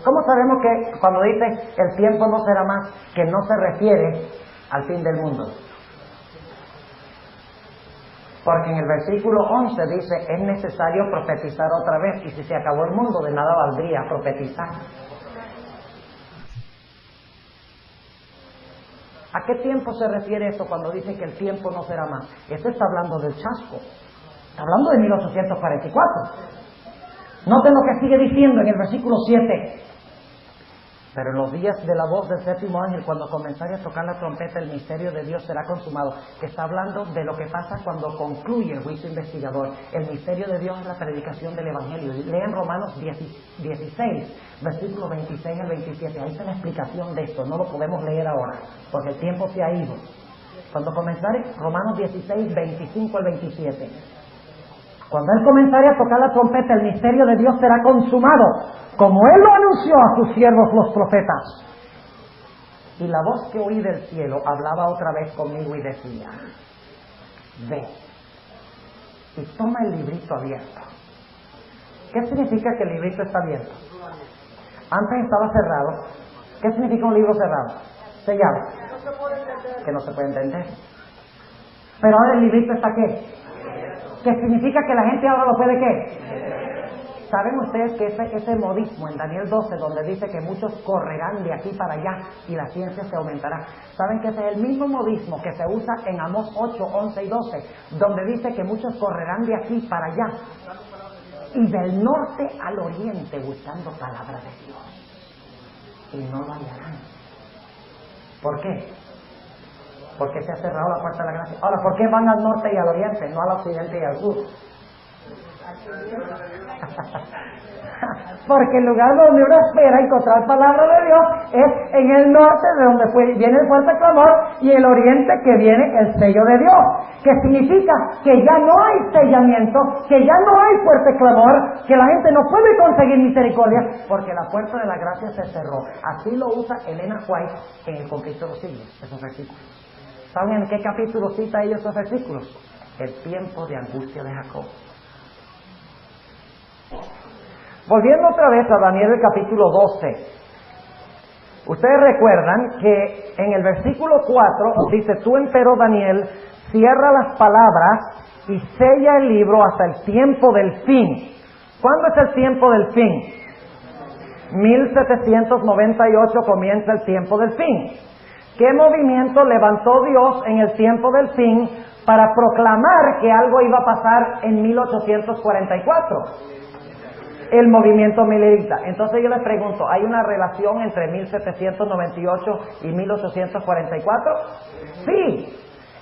¿Cómo sabemos que cuando dice el tiempo no será más, que no se refiere al fin del mundo? Porque en el versículo 11 dice, es necesario profetizar otra vez, y si se acabó el mundo, de nada valdría profetizar. ¿A qué tiempo se refiere eso cuando dice que el tiempo no será más? Esto está hablando del chasco. Está hablando de 1844. Noten lo que sigue diciendo en el versículo 7. Pero en los días de la voz del séptimo ángel, cuando comenzare a tocar la trompeta, el misterio de Dios será consumado. Está hablando de lo que pasa cuando concluye el juicio investigador. El misterio de Dios es la predicación del Evangelio. Lean Romanos 16, versículos 26 al 27. Ahí está la explicación de esto. No lo podemos leer ahora, porque el tiempo se ha ido. Cuando comenzare, Romanos 16, 25 al 27. Cuando Él comenzare a tocar la trompeta, el misterio de Dios será consumado, como Él lo anunció a sus siervos los profetas. Y la voz que oí del cielo hablaba otra vez conmigo y decía: ve y toma el librito abierto. ¿Qué significa que el librito está abierto? Antes estaba cerrado. ¿Qué significa un libro cerrado? Sellado. Que no se puede entender. Pero ahora el librito está ¿qué? ¿Qué significa que la gente ahora lo puede qué? ¿Saben ustedes que ese modismo en Daniel 12, donde dice que muchos correrán de aquí para allá y la ciencia se aumentará? ¿Saben que ese es el mismo modismo que se usa en Amós 8, 11 y 12, donde dice que muchos correrán de aquí para allá y del norte al oriente buscando palabra de Dios y no lo hallarán? ¿Por qué? Porque se ha cerrado la puerta de la gracia. Ahora, ¿por qué van al norte y al oriente, no al occidente y al sur? Porque el lugar donde uno espera encontrar palabra de Dios es en el norte, de donde viene el fuerte clamor, y el oriente, que viene el sello de Dios, que significa que ya no hay sellamiento, que ya no hay fuerte clamor, que la gente no puede conseguir misericordia, porque la puerta de la gracia se cerró. Así lo usa Elena White en El Conflicto de los Siglos, esos versículos. ¿Saben en qué capítulo cita ella esos versículos? El tiempo de angustia de Jacob. Volviendo otra vez a Daniel, el capítulo 12. Ustedes recuerdan que en el versículo 4 dice: tú, empero Daniel, cierra las palabras y sella el libro hasta el tiempo del fin. ¿Cuándo es el tiempo del fin? 1798 comienza el tiempo del fin. ¿Qué movimiento levantó Dios en el tiempo del fin para proclamar que algo iba a pasar en 1844? El movimiento milerita. Entonces yo les pregunto, ¿hay una relación entre 1798 y 1844? Sí.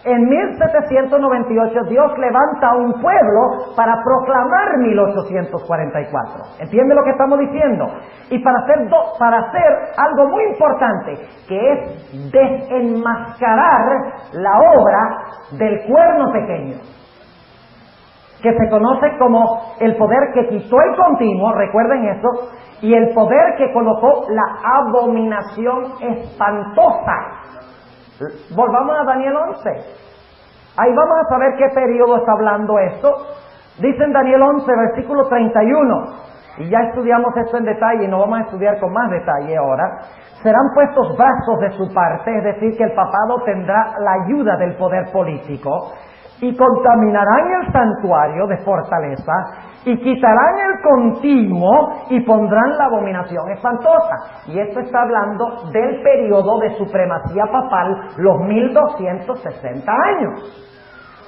En 1798 Dios levanta a un pueblo para proclamar 1844. ¿Entiende lo que estamos diciendo? Y para hacer algo muy importante, que es desenmascarar la obra del cuerno pequeño, que se conoce como el poder que quitó el continuo, recuerden eso, y el poder que colocó la abominación espantosa. Volvamos a Daniel 11. Ahí vamos a saber qué periodo está hablando esto. Dice en Daniel 11, versículo 31, y ya estudiamos esto en detalle y no vamos a estudiar con más detalle ahora. Serán puestos brazos de su parte, es decir, que el papado tendrá la ayuda del poder político, y contaminarán el santuario de fortaleza, y quitarán el continuo, y pondrán la abominación espantosa. Y esto está hablando del periodo de supremacía papal, los 1260 años.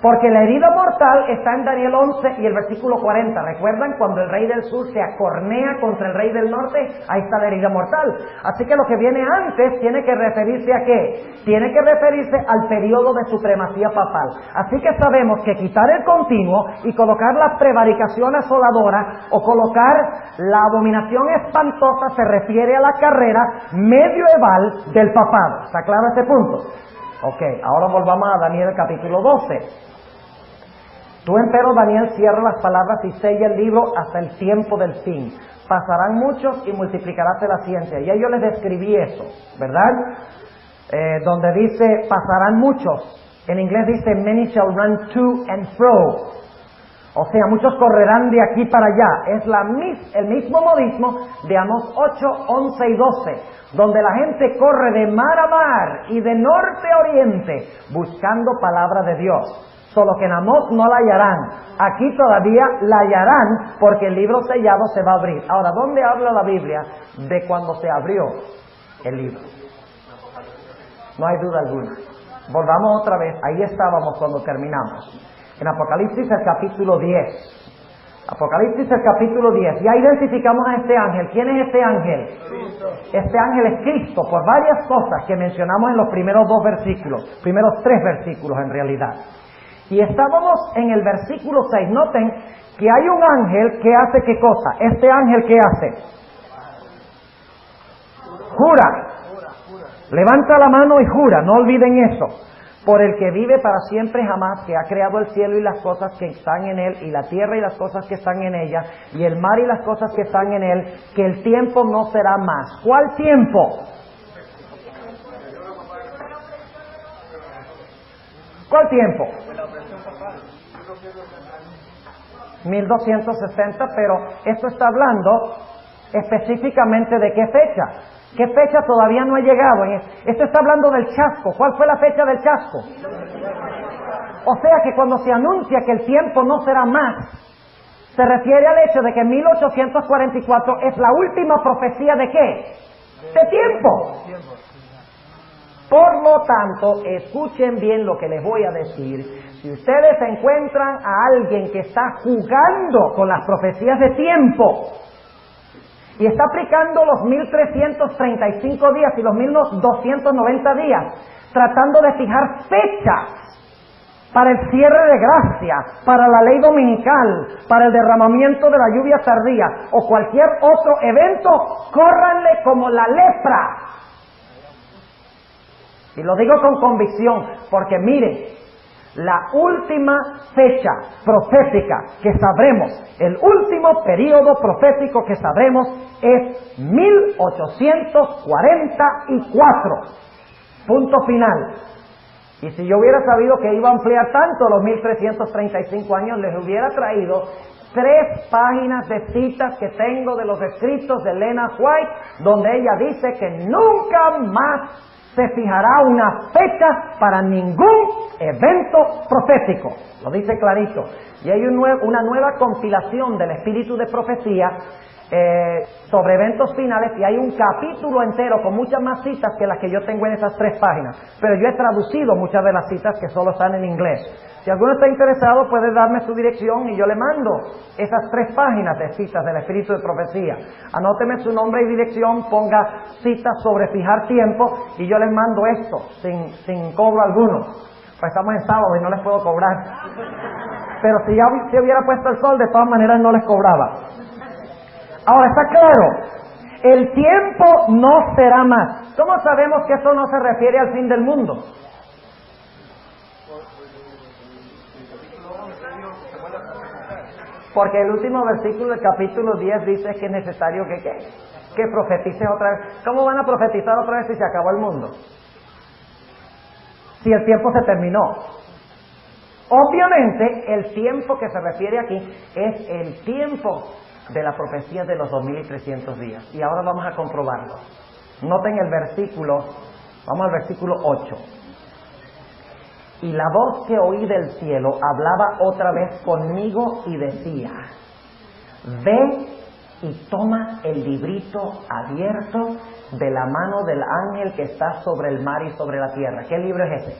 Porque la herida mortal está en Daniel 11 y el versículo 40. ¿Recuerdan cuando el rey del sur se acornea contra el rey del norte? Ahí está la herida mortal. Así que lo que viene antes tiene que referirse ¿a qué? Tiene que referirse al periodo de supremacía papal. Así que sabemos que quitar el continuo y colocar la prevaricación asoladora o colocar la abominación espantosa se refiere a la carrera medieval del papado. ¿Está claro este punto? Ok, ahora volvamos a Daniel capítulo 12. Tú, empero Daniel, cierra las palabras y sella el libro hasta el tiempo del fin. Pasarán muchos y multiplicaráse la ciencia. Ya yo les describí eso, ¿verdad? Donde dice, pasarán muchos. En inglés dice, many shall run to and fro. O sea, muchos correrán de aquí para allá. Es el mismo modismo de Amós 8, 11 y 12, donde la gente corre de mar a mar y de norte a oriente buscando palabra de Dios. Solo que en Amós no la hallarán. Aquí todavía la hallarán porque el libro sellado se va a abrir. Ahora, ¿dónde habla la Biblia de cuando se abrió el libro? No hay duda alguna. Volvamos otra vez. Ahí estábamos cuando terminamos. En Apocalipsis, el capítulo 10. Apocalipsis el capítulo 10. Ya identificamos a este ángel. ¿Quién es este ángel? Este ángel es Cristo, por varias cosas que mencionamos en los primeros 2 versículos, primeros 3 versículos en realidad. Y estábamos en el versículo 6. Noten que hay un ángel que hace ¿qué cosa? Este ángel ¿qué hace? Jura. Levanta la mano y jura, no olviden eso. Por el que vive para siempre jamás, que ha creado el cielo y las cosas que están en él, y la tierra y las cosas que están en ella, y el mar y las cosas que están en él, que el tiempo no será más. ¿Cuál tiempo? ¿Cuál tiempo? 1260, pero esto está hablando específicamente de qué fecha. ¿Qué fecha todavía no ha llegado? Esto está hablando del chasco. ¿Cuál fue la fecha del chasco? O sea que cuando se anuncia que el tiempo no será más, se refiere al hecho de que 1844 es la última profecía ¿de qué? De tiempo. Por lo tanto, escuchen bien lo que les voy a decir. Si ustedes encuentran a alguien que está jugando con las profecías de tiempo y está aplicando los 1335 días y los 1290 días, tratando de fijar fechas para el cierre de gracia, para la ley dominical, para el derramamiento de la lluvia tardía o cualquier otro evento, córranle como la lepra. Y lo digo con convicción, porque miren, la última fecha profética que sabremos, el último periodo profético que sabremos es 1844. Punto final. Y si yo hubiera sabido que iba a ampliar tanto los 1335 años, les hubiera traído 3 páginas de citas que tengo de los escritos de Elena White, donde ella dice que nunca más se fijará una fecha para ningún evento profético. Lo dice clarito. Y hay una nueva compilación del espíritu de profecía sobre eventos finales, y hay un capítulo entero con muchas más citas que las que yo tengo en esas 3 páginas. Pero yo he traducido muchas de las citas que solo están en inglés. Si alguno está interesado, puede darme su dirección y yo le mando esas 3 páginas de citas del espíritu de profecía. Anóteme su nombre y dirección, ponga citas sobre fijar tiempo y yo les mando esto sin cobro alguno. Pues estamos en sábado y no les puedo cobrar. Pero si ya se hubiera puesto el sol, de todas maneras no les cobraba. Ahora, está claro, el tiempo no será más. ¿Cómo sabemos que eso no se refiere al fin del mundo? Porque el último versículo del capítulo 10 dice que es necesario que profetices otra vez. ¿Cómo van a profetizar otra vez si se acabó el mundo? Si el tiempo se terminó. Obviamente, el tiempo que se refiere aquí es el tiempo de la profecía de los 2300 días. Y ahora vamos a comprobarlo. Noten el versículo, vamos al versículo 8. Y la voz que oí del cielo hablaba otra vez conmigo y decía: ve y toma el librito abierto de la mano del ángel que está sobre el mar y sobre la tierra. ¿Qué libro es ese?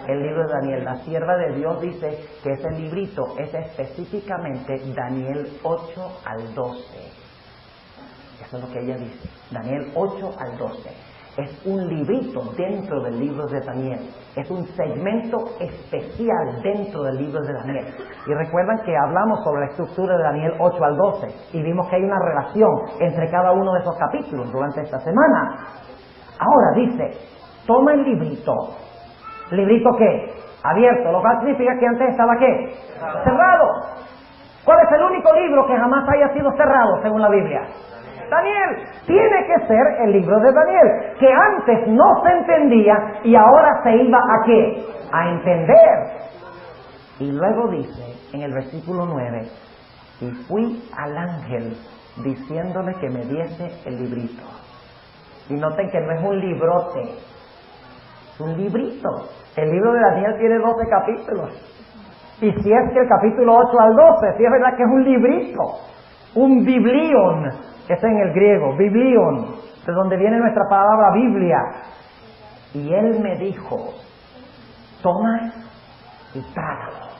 El libro de Daniel. La sierva de Dios dice que ese librito es específicamente Daniel 8 al 12. Eso es lo que ella dice. Daniel 8 al 12. Es un librito dentro del libro de Daniel. Es un segmento especial dentro del libro de Daniel. Y recuerdan que hablamos sobre la estructura de Daniel 8 al 12 y vimos que hay una relación entre cada uno de esos capítulos durante esta semana. Ahora dice, toma el librito. ¿Librito qué? Abierto, lo cual significa que antes estaba ¿qué? Cerrado. ¿Cuál es el único libro que jamás haya sido cerrado según la Biblia? Daniel. Tiene que ser el libro de Daniel, que antes no se entendía y ahora se iba ¿a qué? A entender. Y luego dice en el versículo 9, y fui al ángel diciéndole que me diese el librito. Y noten que no es un librote, es un librito. El libro de Daniel tiene 12 capítulos. Y si es que el capítulo 8 al 12, si es verdad que es un librito, un biblión, es en el griego, biblión, de donde viene nuestra palabra Biblia. Y él me dijo, toma y trágalo.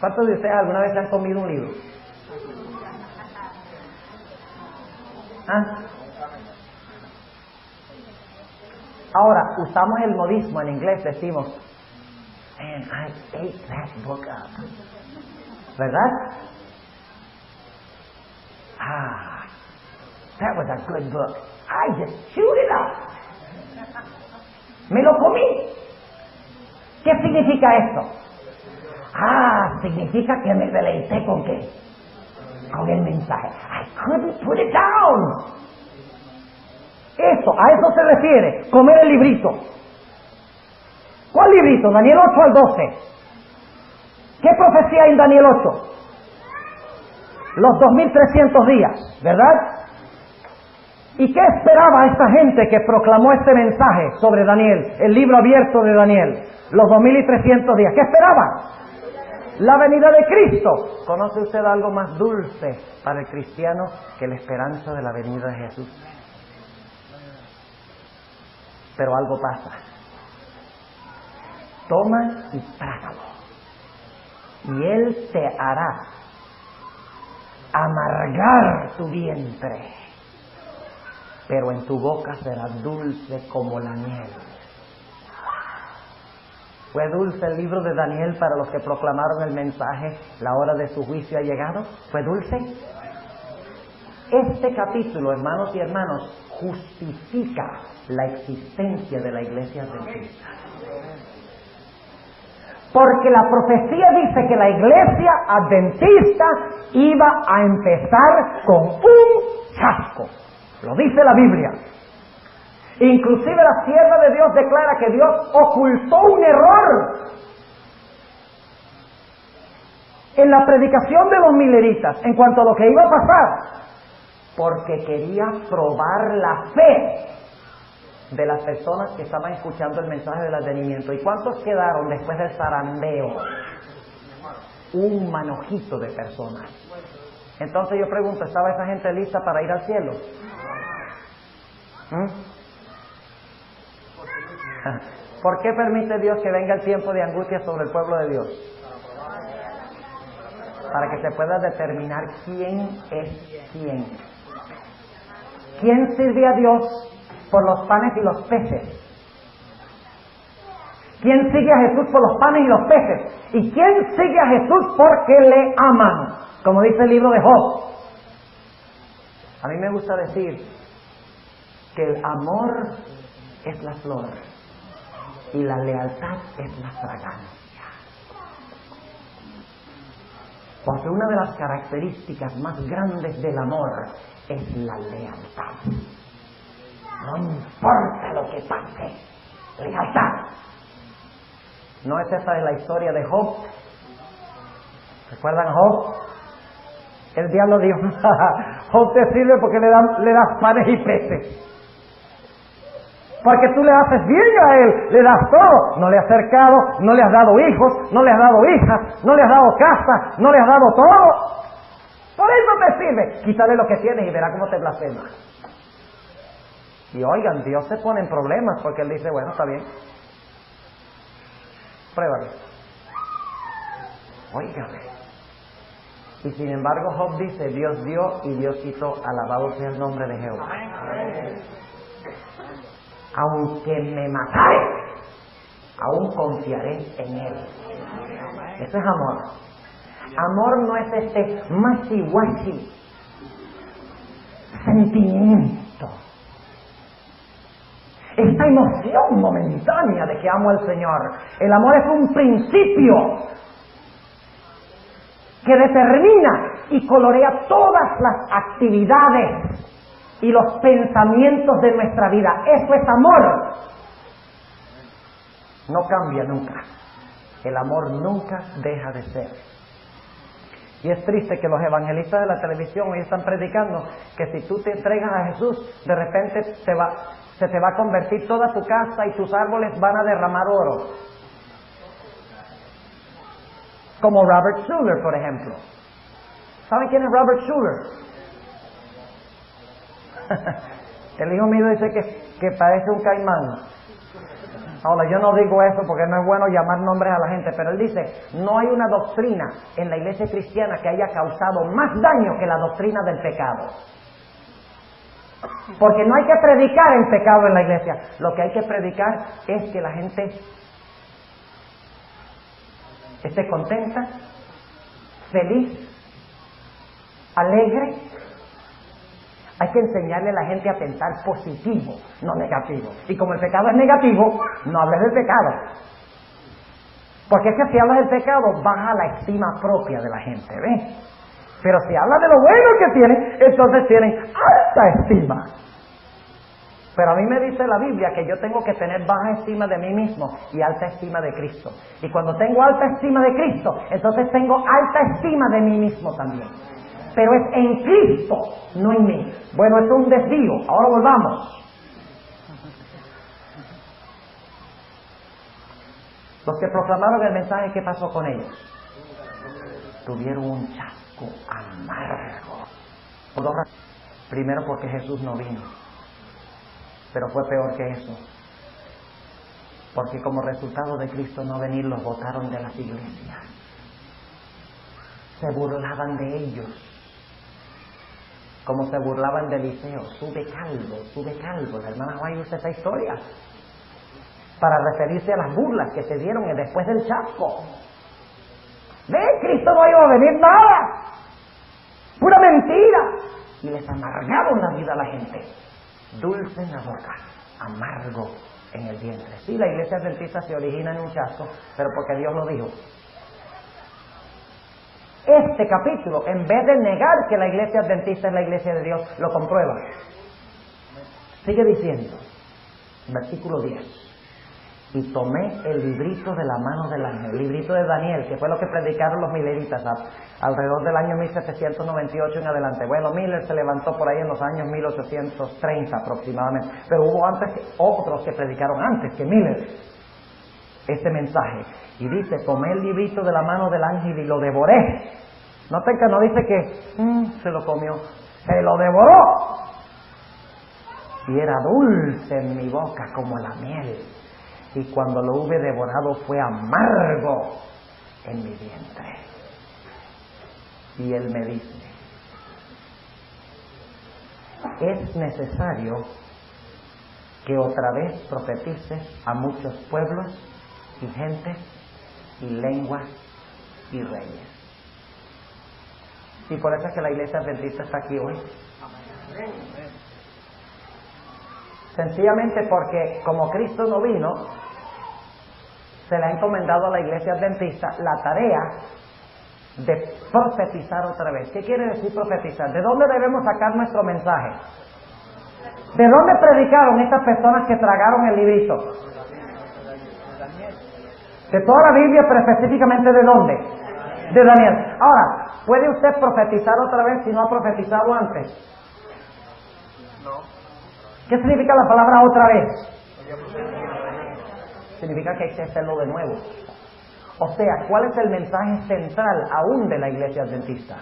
¿Cuántos de ustedes alguna vez han comido un libro? ¿Ah? Ahora, usamos el modismo en inglés, decimos, man, I ate that book up. ¿Verdad? That was a good book. I just chewed it up. Me lo comí. ¿Qué significa esto? Significa que me deleité con qué? Con el mensaje. I couldn't put it down. Eso, a eso se refiere, comer el librito. ¿Cuál librito? Daniel 8 al 12. ¿Qué profecía hay en Daniel 8? Los 2300 días, ¿verdad? ¿Y qué esperaba esta gente que proclamó este mensaje sobre Daniel, el libro abierto de Daniel? Los 2300 días. ¿Qué esperaban? La venida de Cristo. ¿Conoce usted algo más dulce para el cristiano que la esperanza de la venida de Jesús? Pero algo pasa. Toma y trágalo. Y Él te hará amargar tu vientre, pero en tu boca será dulce como la miel. ¿Fue dulce el libro de Daniel para los que proclamaron el mensaje, la hora de su juicio ha llegado? ¿Fue dulce? Este capítulo, hermanos y hermanas, justifica la existencia de la iglesia adventista. Porque la profecía dice que la iglesia adventista iba a empezar con un chasco. Lo dice la Biblia. Inclusive la sierva de Dios declara que Dios ocultó un error en la predicación de los mileritas en cuanto a lo que iba a pasar, porque quería probar la fe de las personas que estaban escuchando el mensaje del advenimiento. ¿Y cuántos quedaron después del zarandeo? Un manojito de personas. Entonces yo pregunto, ¿estaba esa gente lista para ir al cielo? ¿Por qué permite Dios que venga el tiempo de angustia sobre el pueblo de Dios? Para que se pueda determinar quién es quién. ¿Quién sirve a Dios por los panes y los peces? ¿Quién sigue a Jesús por los panes y los peces? ¿Y quién sigue a Jesús porque le aman? Como dice el libro de Job. A mí me gusta decir que el amor es la flor y la lealtad es la fragancia. Porque una de las características más grandes del amor es la lealtad. No importa lo que pase, lealtad. ¿No es esa de la historia de Job? ¿Recuerdan Job? El diablo dijo, Job te sirve porque le das panes y peces. Porque tú le haces bien a él, le das todo. No le has cercado, no le has dado hijos, no le has dado hijas, no le has dado casa, no le has dado todo. Por eso te sirve. Quítale lo que tienes y verá cómo te blasfema. Y oigan, Dios se pone en problemas porque Él dice, bueno, está bien. Pruébalo. Óigame. Y sin embargo Job dice, Dios dio y Dios quitó, alabado sea el nombre de Jehová. Aunque me matare, aún confiaré en Él. Eso es amor. Amor no es este machi-guachi sentimiento, esta emoción momentánea de que amo al Señor. El amor es un principio que determina y colorea todas las actividades y los pensamientos de nuestra vida. Eso es amor. No cambia nunca. El amor nunca deja de ser. Y es triste que los evangelistas de la televisión hoy están predicando que si tú te entregas a Jesús, de repente se te va a convertir toda tu casa y tus árboles van a derramar oro. Como Robert Schuller, por ejemplo. ¿Saben quién es Robert Schuller? El hijo mío dice que parece un caimán. Ahora, yo no digo eso porque no es bueno llamar nombres a la gente, pero él dice, no hay una doctrina en la iglesia cristiana que haya causado más daño que la doctrina del pecado. Porque no hay que predicar el pecado en la iglesia. Lo que hay que predicar es que la gente esté contenta, feliz, alegre. Hay que enseñarle a la gente a pensar positivo, no negativo. Y como el pecado es negativo, no hables del pecado. Porque es que si hablas del pecado, baja la estima propia de la gente, ¿ves? Pero si hablas de lo bueno que tienen, entonces tienen alta estima. Pero a mí me dice la Biblia que yo tengo que tener baja estima de mí mismo y alta estima de Cristo. Y cuando tengo alta estima de Cristo, entonces tengo alta estima de mí mismo también. Pero es en Cristo, no en mí. Bueno, esto es un desvío. Ahora volvamos. Los que proclamaron el mensaje, ¿qué pasó con ellos? Tuvieron un chasco amargo. Por dos razones. Primero, porque Jesús no vino. Pero fue peor que eso. Porque como resultado de Cristo no venir, los botaron de las iglesias. Se burlaban de ellos. Como se burlaban de Eliseo, sube calvo. La hermana Juan usa esa historia para referirse a las burlas que se dieron después del chasco. ¿Ve? Cristo no iba a venir nada, pura mentira. Y les amargaron la vida a la gente. Dulce en la boca, amargo en el vientre. Sí, la iglesia adventista se origina en un chasco, pero porque Dios lo dijo. Este capítulo, en vez de negar que la iglesia adventista es la iglesia de Dios, lo comprueba. Sigue diciendo, versículo 10. Y tomé el librito de la mano del ángel, el librito de Daniel, que fue lo que predicaron los mileritas alrededor del año 1798 en adelante. Bueno, Miller se levantó por ahí en los años 1830 aproximadamente, pero hubo otros que predicaron antes que Miller este mensaje. Y dice, tomé el librito de la mano del ángel y lo devoré. Noten que no dice que se lo comió, se lo devoró. Y era dulce en mi boca como la miel. Y cuando lo hube devorado fue amargo en mi vientre. Y él me dice, es necesario que otra vez profetices a muchos pueblos y gentes y lenguas y reyes. Y por eso es que la iglesia adventista está aquí hoy. Sencillamente porque como Cristo no vino, se le ha encomendado a la iglesia adventista la tarea de profetizar otra vez. ¿Qué quiere decir profetizar? ¿De dónde debemos sacar nuestro mensaje? ¿De dónde predicaron estas personas que tragaron el librito? De toda la Biblia, pero específicamente ¿de dónde? De Daniel. Ahora, ¿puede usted profetizar otra vez si no ha profetizado antes? No. ¿Qué significa la palabra otra vez? Significa que hay que hacerlo de nuevo. O sea, ¿cuál es el mensaje central aún de la iglesia adventista?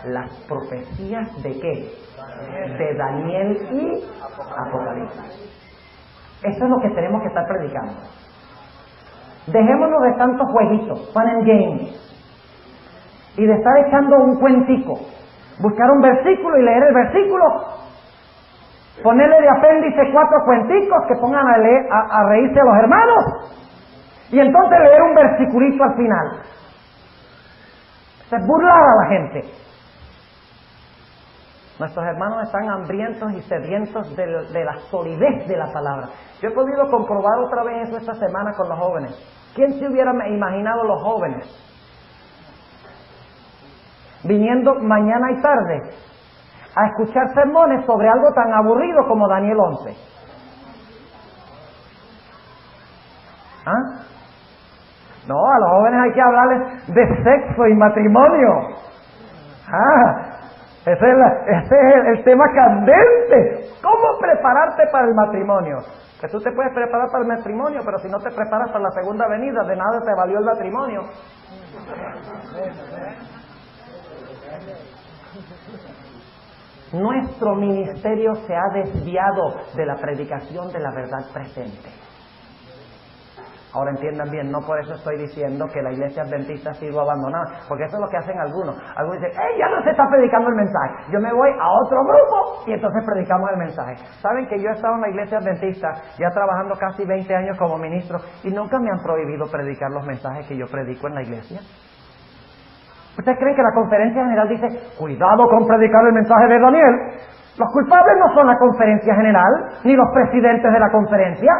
Las profecías ¿de qué? De Daniel y Apocalipsis. Eso es lo que tenemos que estar predicando. Dejémonos de tantos jueguitos, fun and games, y de estar echando un cuentico. Buscar un versículo y leer el versículo, ponerle de apéndice 4 cuenticos que pongan a reírse a los hermanos, y entonces leer un versiculito al final. Se burlar a la gente. Nuestros hermanos están hambrientos y sedientos de la solidez de la palabra. Yo he podido comprobar otra vez eso esta semana con los jóvenes. ¿Quién se hubiera imaginado los jóvenes viniendo mañana y tarde a escuchar sermones sobre algo tan aburrido como Daniel 11? ¿Ah? No, a los jóvenes hay que hablarles de sexo y matrimonio. Ese es el tema candente. ¿Cómo prepararte para el matrimonio? Que tú te puedes preparar para el matrimonio, pero si no te preparas para la segunda venida, de nada te valió el matrimonio. Nuestro ministerio se ha desviado de la predicación de la verdad presente. Ahora entiendan bien, no por eso estoy diciendo que la iglesia adventista ha sido abandonada, porque eso es lo que hacen algunos. Algunos dicen, ya no se está predicando el mensaje, yo me voy a otro grupo y entonces predicamos el mensaje. Saben que yo he estado en la iglesia adventista ya trabajando casi 20 años como ministro y nunca me han prohibido predicar los mensajes que yo predico en la iglesia. ¿Ustedes creen que la conferencia general dice, cuidado con predicar el mensaje de Daniel? Los culpables no son la conferencia general, ni los presidentes de la conferencia.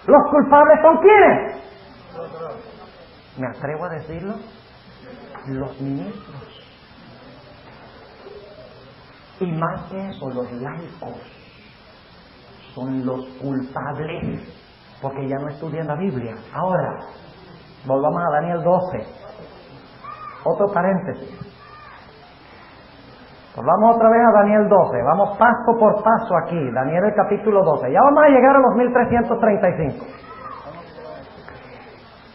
¿Los culpables son quiénes? ¿Me atrevo a decirlo? Los ministros. Y más que eso, los laicos son los culpables, porque ya no estudian la Biblia. Ahora, volvamos a Daniel 12. Otro paréntesis. Volvamos otra vez a Daniel 12, vamos paso por paso aquí, Daniel el capítulo 12, ya vamos a llegar a los 1335.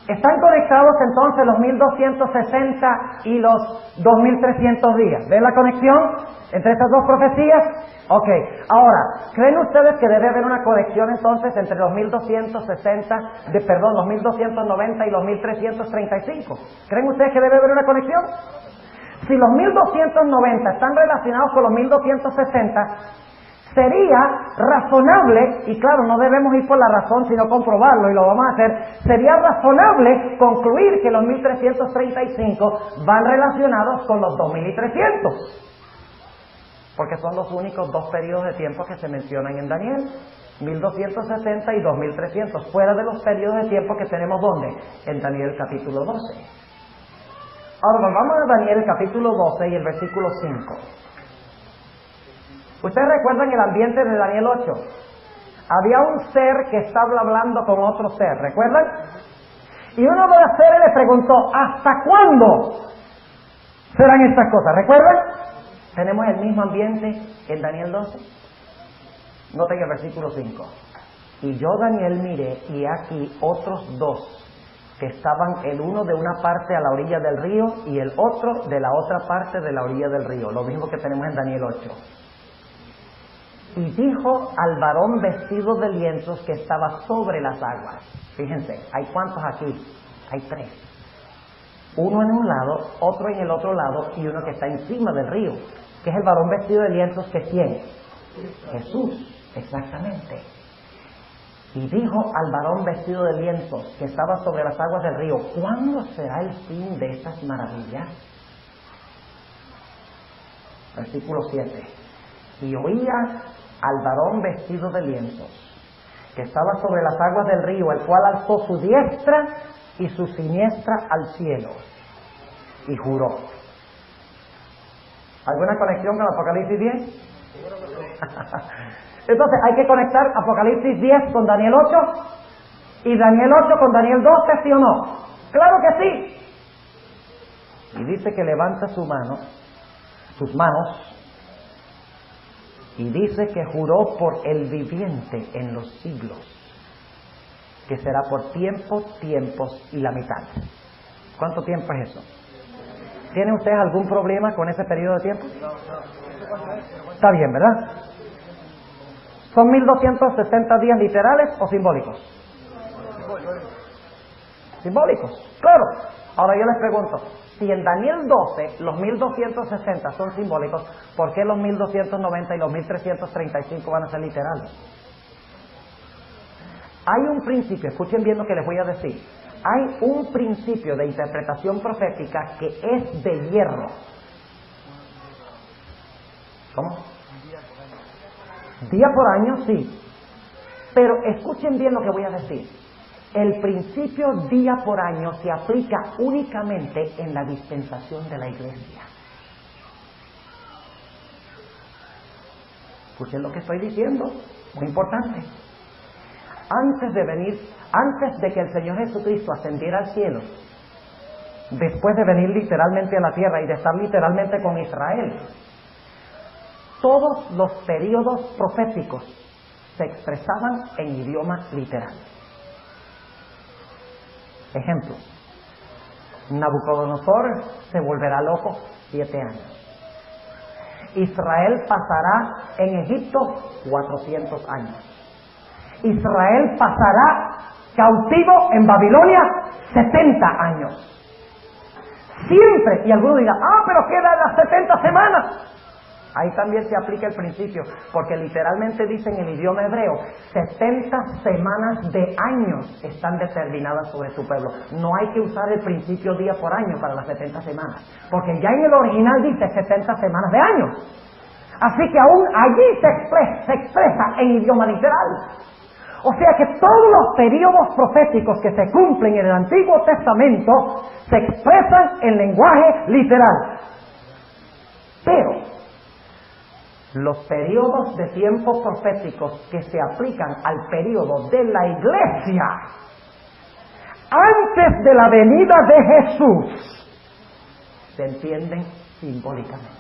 Están conectados entonces los 1260 y los 2300 días. ¿Ven la conexión entre estas dos profecías? Ok, ahora, ¿creen ustedes que debe haber una conexión entonces entre los 1290 y los 1335? ¿Creen ustedes que debe haber una conexión? Si los 1290 están relacionados con los 1260, sería razonable, y claro, no debemos ir por la razón sino comprobarlo, y lo vamos a hacer, sería razonable concluir que los 1335 van relacionados con los 2300, porque son los únicos dos periodos de tiempo que se mencionan en Daniel, 1260 y 2300, fuera de los periodos de tiempo que tenemos ¿dónde? En Daniel capítulo 12. Ahora vamos a Daniel capítulo 12 y el versículo 5. ¿Ustedes recuerdan el ambiente de Daniel 8? Había un ser que estaba hablando con otro ser, ¿recuerdan? Y uno de los seres le preguntó, ¿hasta cuándo serán estas cosas? ¿Recuerdan? Tenemos el mismo ambiente en Daniel 12. Noten el versículo 5. Y yo, Daniel, miré, y aquí otros dos que estaban el uno de una parte a la orilla del río y el otro de la otra parte de la orilla del río, lo mismo que tenemos en Daniel 8. Y dijo al varón vestido de lienzos que estaba sobre las aguas. Fíjense, ¿hay cuántos aquí? Hay 3. Uno en un lado, otro en el otro lado y uno que está encima del río. Que es el varón vestido de lienzos, que ¿quién? Jesús, exactamente. Y dijo al varón vestido de lienzos que estaba sobre las aguas del río, ¿cuándo será el fin de estas maravillas? Versículo 7. Y oía al varón vestido de lienzos que estaba sobre las aguas del río, el cual alzó su diestra y su siniestra al cielo y juró. ¿Alguna conexión con Apocalipsis 10? Entonces hay que conectar Apocalipsis 10 con Daniel 8 y Daniel 8 con Daniel 12, ¿sí o no? ¡Claro que sí! Y dice que levanta sus manos, y dice que juró por el viviente en los siglos, que será por tiempos y la mitad. ¿Cuánto tiempo es eso? ¿Tienen ustedes algún problema con ese periodo de tiempo? Está bien, ¿verdad? ¿Son 1260 días literales o simbólicos? Simbólicos, claro. Ahora yo les pregunto, si en Daniel 12 los 1260 son simbólicos, ¿por qué los 1290 y los 1335 van a ser literales? Hay un principio, escuchen bien lo que les voy a decir. Hay un principio de interpretación profética que es de hierro. ¿Cómo? Día por año, sí. Pero escuchen bien lo que voy a decir. El principio día por año se aplica únicamente en la dispensación de la iglesia. Escuchen lo que estoy diciendo, muy importante. Antes de que el Señor Jesucristo ascendiera al cielo, después de venir literalmente a la tierra y de estar literalmente con Israel, todos los periodos proféticos se expresaban en idioma literal. Ejemplo, Nabucodonosor se volverá loco 7 años. Israel pasará en Egipto 400 años. Israel pasará cautivo en Babilonia 70 años. Siempre, y algunos dirán, pero quedan las 70 semanas. Ahí también se aplica el principio, porque literalmente dice en el idioma hebreo, 70 semanas de años están determinadas sobre tu pueblo. No hay que usar el principio día por año para las 70 semanas, porque ya en el original dice 70 semanas de años. Así que aún allí se expresa en idioma literal. O sea que todos los periodos proféticos que se cumplen en el Antiguo Testamento se expresan en lenguaje literal. Pero los periodos de tiempo proféticos que se aplican al periodo de la iglesia antes de la venida de Jesús se entienden simbólicamente.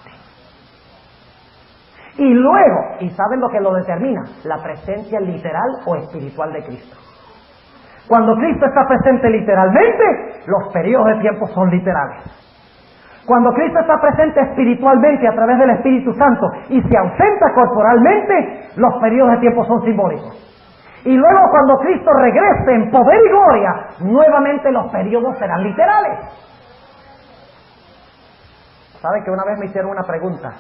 Y luego, ¿y saben lo que lo determina? La presencia literal o espiritual de Cristo. Cuando Cristo está presente literalmente, los periodos de tiempo son literales. Cuando Cristo está presente espiritualmente a través del Espíritu Santo y se ausenta corporalmente, los periodos de tiempo son simbólicos. Y luego cuando Cristo regrese en poder y gloria, nuevamente los periodos serán literales. ¿Saben que una vez me hicieron una pregunta?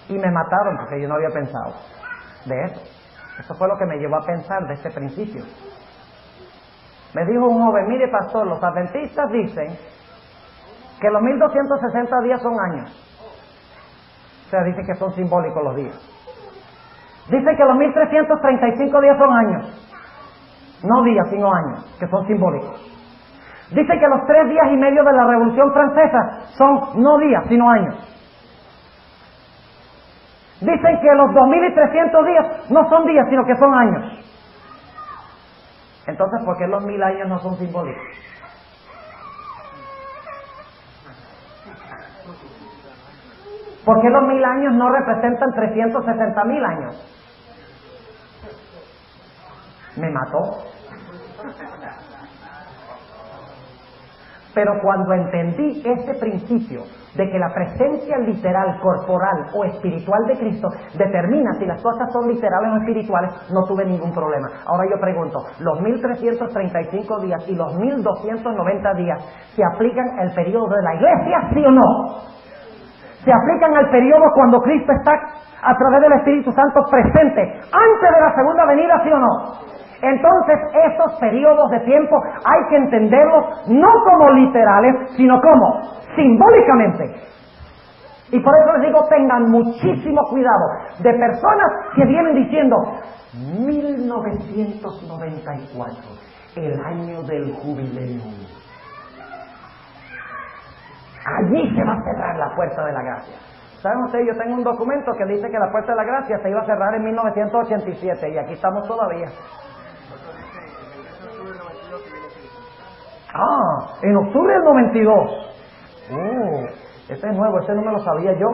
Y me mataron porque yo no había pensado de eso. Eso fue lo que me llevó a pensar de este principio. Me dijo un joven, mire pastor, los adventistas dicen que los 1260 días son años. O sea, dicen que son simbólicos los días. Dicen que los 1335 días son años. No días, sino años, que son simbólicos. Dicen que los 3 días y medio de la Revolución Francesa son no días, sino años. Dicen que los 2300 días no son días, sino que son años. Entonces, ¿por qué los 1000 años no son simbólicos? ¿Por qué los 1000 años no representan 360.000 años? Me mató. Pero cuando entendí ese principio de que la presencia literal, corporal o espiritual de Cristo determina si las cosas son literales o espirituales, no tuve ningún problema. Ahora yo pregunto, ¿los 1335 días y los 1290 días se aplican al periodo de la iglesia, sí o no? ¿Se aplican al periodo cuando Cristo está a través del Espíritu Santo presente antes de la segunda venida, sí o no? Entonces esos periodos de tiempo hay que entenderlos no como literales, sino como simbólicamente. Y por eso les digo, tengan muchísimo cuidado de personas que vienen diciendo 1994, el año del jubileo. Allí se va a cerrar la puerta de la gracia. ¿Saben ustedes? Yo tengo un documento que dice que la puerta de la gracia se iba a cerrar en 1987 y aquí estamos todavía. En octubre del 92. Ese es nuevo, ese no me lo sabía yo.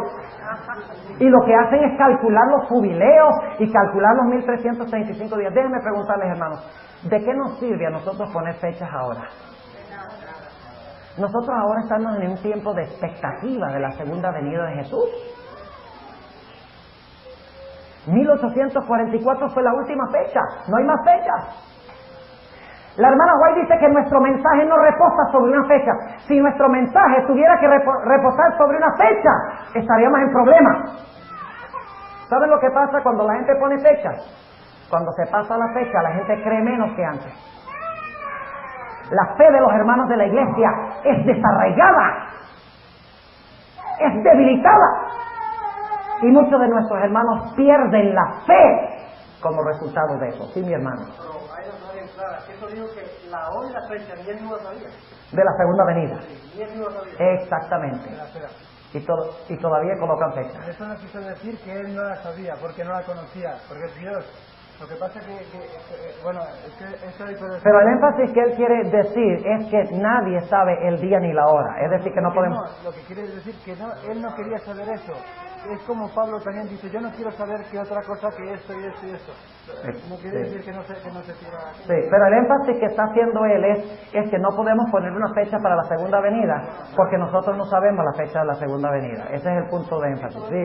Y lo que hacen es calcular los jubileos y calcular los 1335 días. Déjenme preguntarles, hermanos, ¿de qué nos sirve a nosotros poner fechas ahora? Nosotros ahora estamos en un tiempo de expectativa de la segunda venida de Jesús. 1844 fue la última fecha, no hay más fechas. La hermana White dice que nuestro mensaje no reposa sobre una fecha. Si nuestro mensaje tuviera que reposar sobre una fecha, estaríamos en problemas. ¿Saben lo que pasa cuando la gente pone fechas? Cuando se pasa la fecha, la gente cree menos que antes. La fe de los hermanos de la iglesia es desarraigada, es debilitada. Y muchos de nuestros hermanos pierden la fe como resultado de eso. Sí, mi hermano. Eso dijo que la hora y la fecha ni él no lo sabía. De la segunda venida. Sí, ni él no lo sabía. Exactamente. Y todavía colocan fecha. Eso no quiso decir que él no la sabía, porque no la conocía, porque es Dios. Lo que pasa es que eso hay que decir. Pero el énfasis que él quiere decir es que nadie sabe el día ni la hora. Es decir, que no podemos... No, lo que quiere decir que no, él no quería saber eso. es como Pablo también dice, yo no quiero saber qué otra cosa que esto y esto y esto. No quiere decir que no se quiera... Sí, pero el énfasis que está haciendo él es que no podemos poner una fecha para la segunda venida, porque nosotros no sabemos la fecha de la segunda venida. Ese es el punto de énfasis. Sí.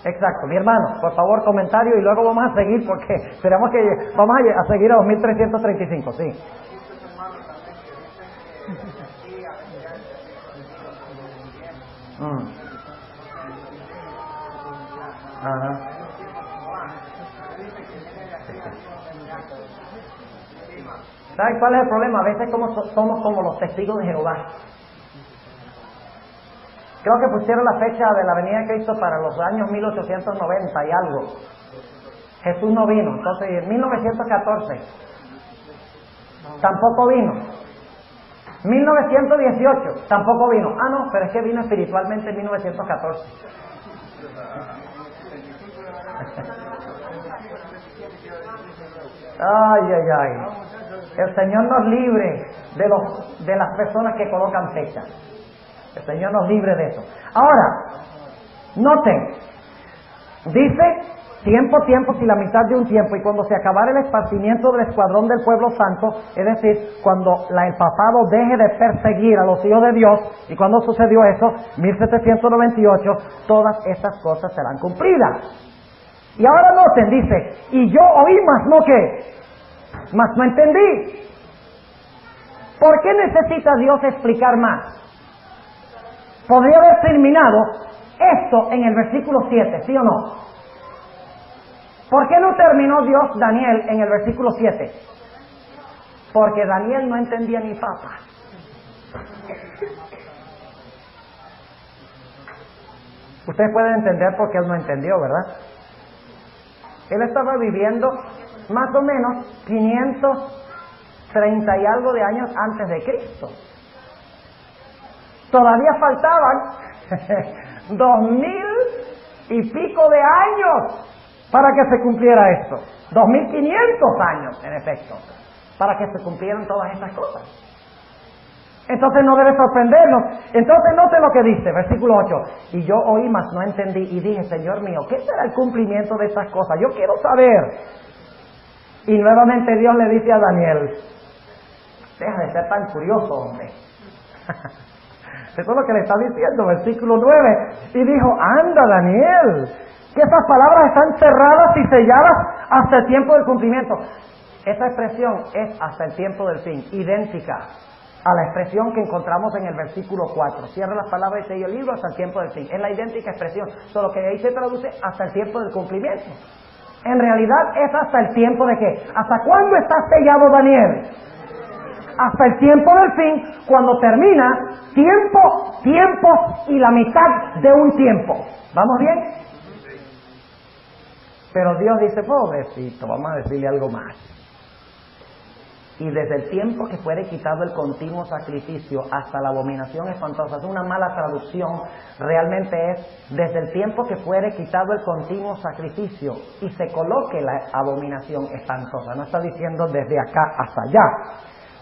Exacto, mi hermano, por favor, comentario y luego vamos a seguir, porque esperamos que vamos a seguir a 2335, sí. Ajá. ¿Sabes cuál es el problema? A veces somos como los testigos de Jehová. Creo que pusieron la fecha de la venida de Cristo para los años 1890 y algo. Jesús no vino. Entonces, en 1914 tampoco vino. 1918 tampoco vino. Ah, no, pero es que vino espiritualmente en 1914. Ay, ay, ay. El Señor nos libre de las personas que colocan fechas. El Señor nos libre de eso. Ahora, noten, dice tiempo y la mitad de un tiempo, y cuando se acabara el esparcimiento del escuadrón del pueblo santo, es decir, cuando el papado deje de perseguir a los hijos de Dios, y cuando sucedió eso, 1798, todas estas cosas serán cumplidas. Y ahora noten, dice, y yo oí, mas no qué, mas no entendí. ¿Por qué necesita Dios explicar más? Podría haber terminado esto en el versículo 7, ¿sí o no? ¿Por qué no terminó Dios Daniel en el versículo 7? Porque Daniel no entendía ni papa. Ustedes pueden entender por qué él no entendió, ¿verdad? Él estaba viviendo más o menos 530 y algo de años antes de Cristo. Todavía faltaban 2000 y pico de años para que se cumpliera esto. 2500 años, en efecto, para que se cumplieran todas estas cosas. Entonces no debe sorprendernos. Entonces note lo que dice, versículo 8. Y yo oí, mas no entendí, y dije, Señor mío, ¿qué será el cumplimiento de estas cosas? Yo quiero saber. Y nuevamente Dios le dice a Daniel, deja de ser tan curioso, hombre. Eso es lo que le está diciendo, versículo 9. Y dijo, anda Daniel, que esas palabras están cerradas y selladas hasta el tiempo del cumplimiento. Esa expresión es hasta el tiempo del fin, idéntica a la expresión que encontramos en el versículo 4. Cierra las palabras y sella el libro hasta el tiempo del fin. Es la idéntica expresión, solo que ahí se traduce hasta el tiempo del cumplimiento. En realidad es hasta el tiempo de ¿qué? ¿Hasta cuándo está sellado Daniel? Hasta el tiempo del fin, cuando termina tiempo y la mitad de un tiempo. ¿Vamos bien? Pero Dios dice, pobrecito, vamos a decirle algo más. Y desde el tiempo que fuere quitado el continuo sacrificio hasta la abominación espantosa, es una mala traducción, realmente es desde el tiempo que fuere quitado el continuo sacrificio y se coloque la abominación espantosa. No está diciendo desde acá hasta allá,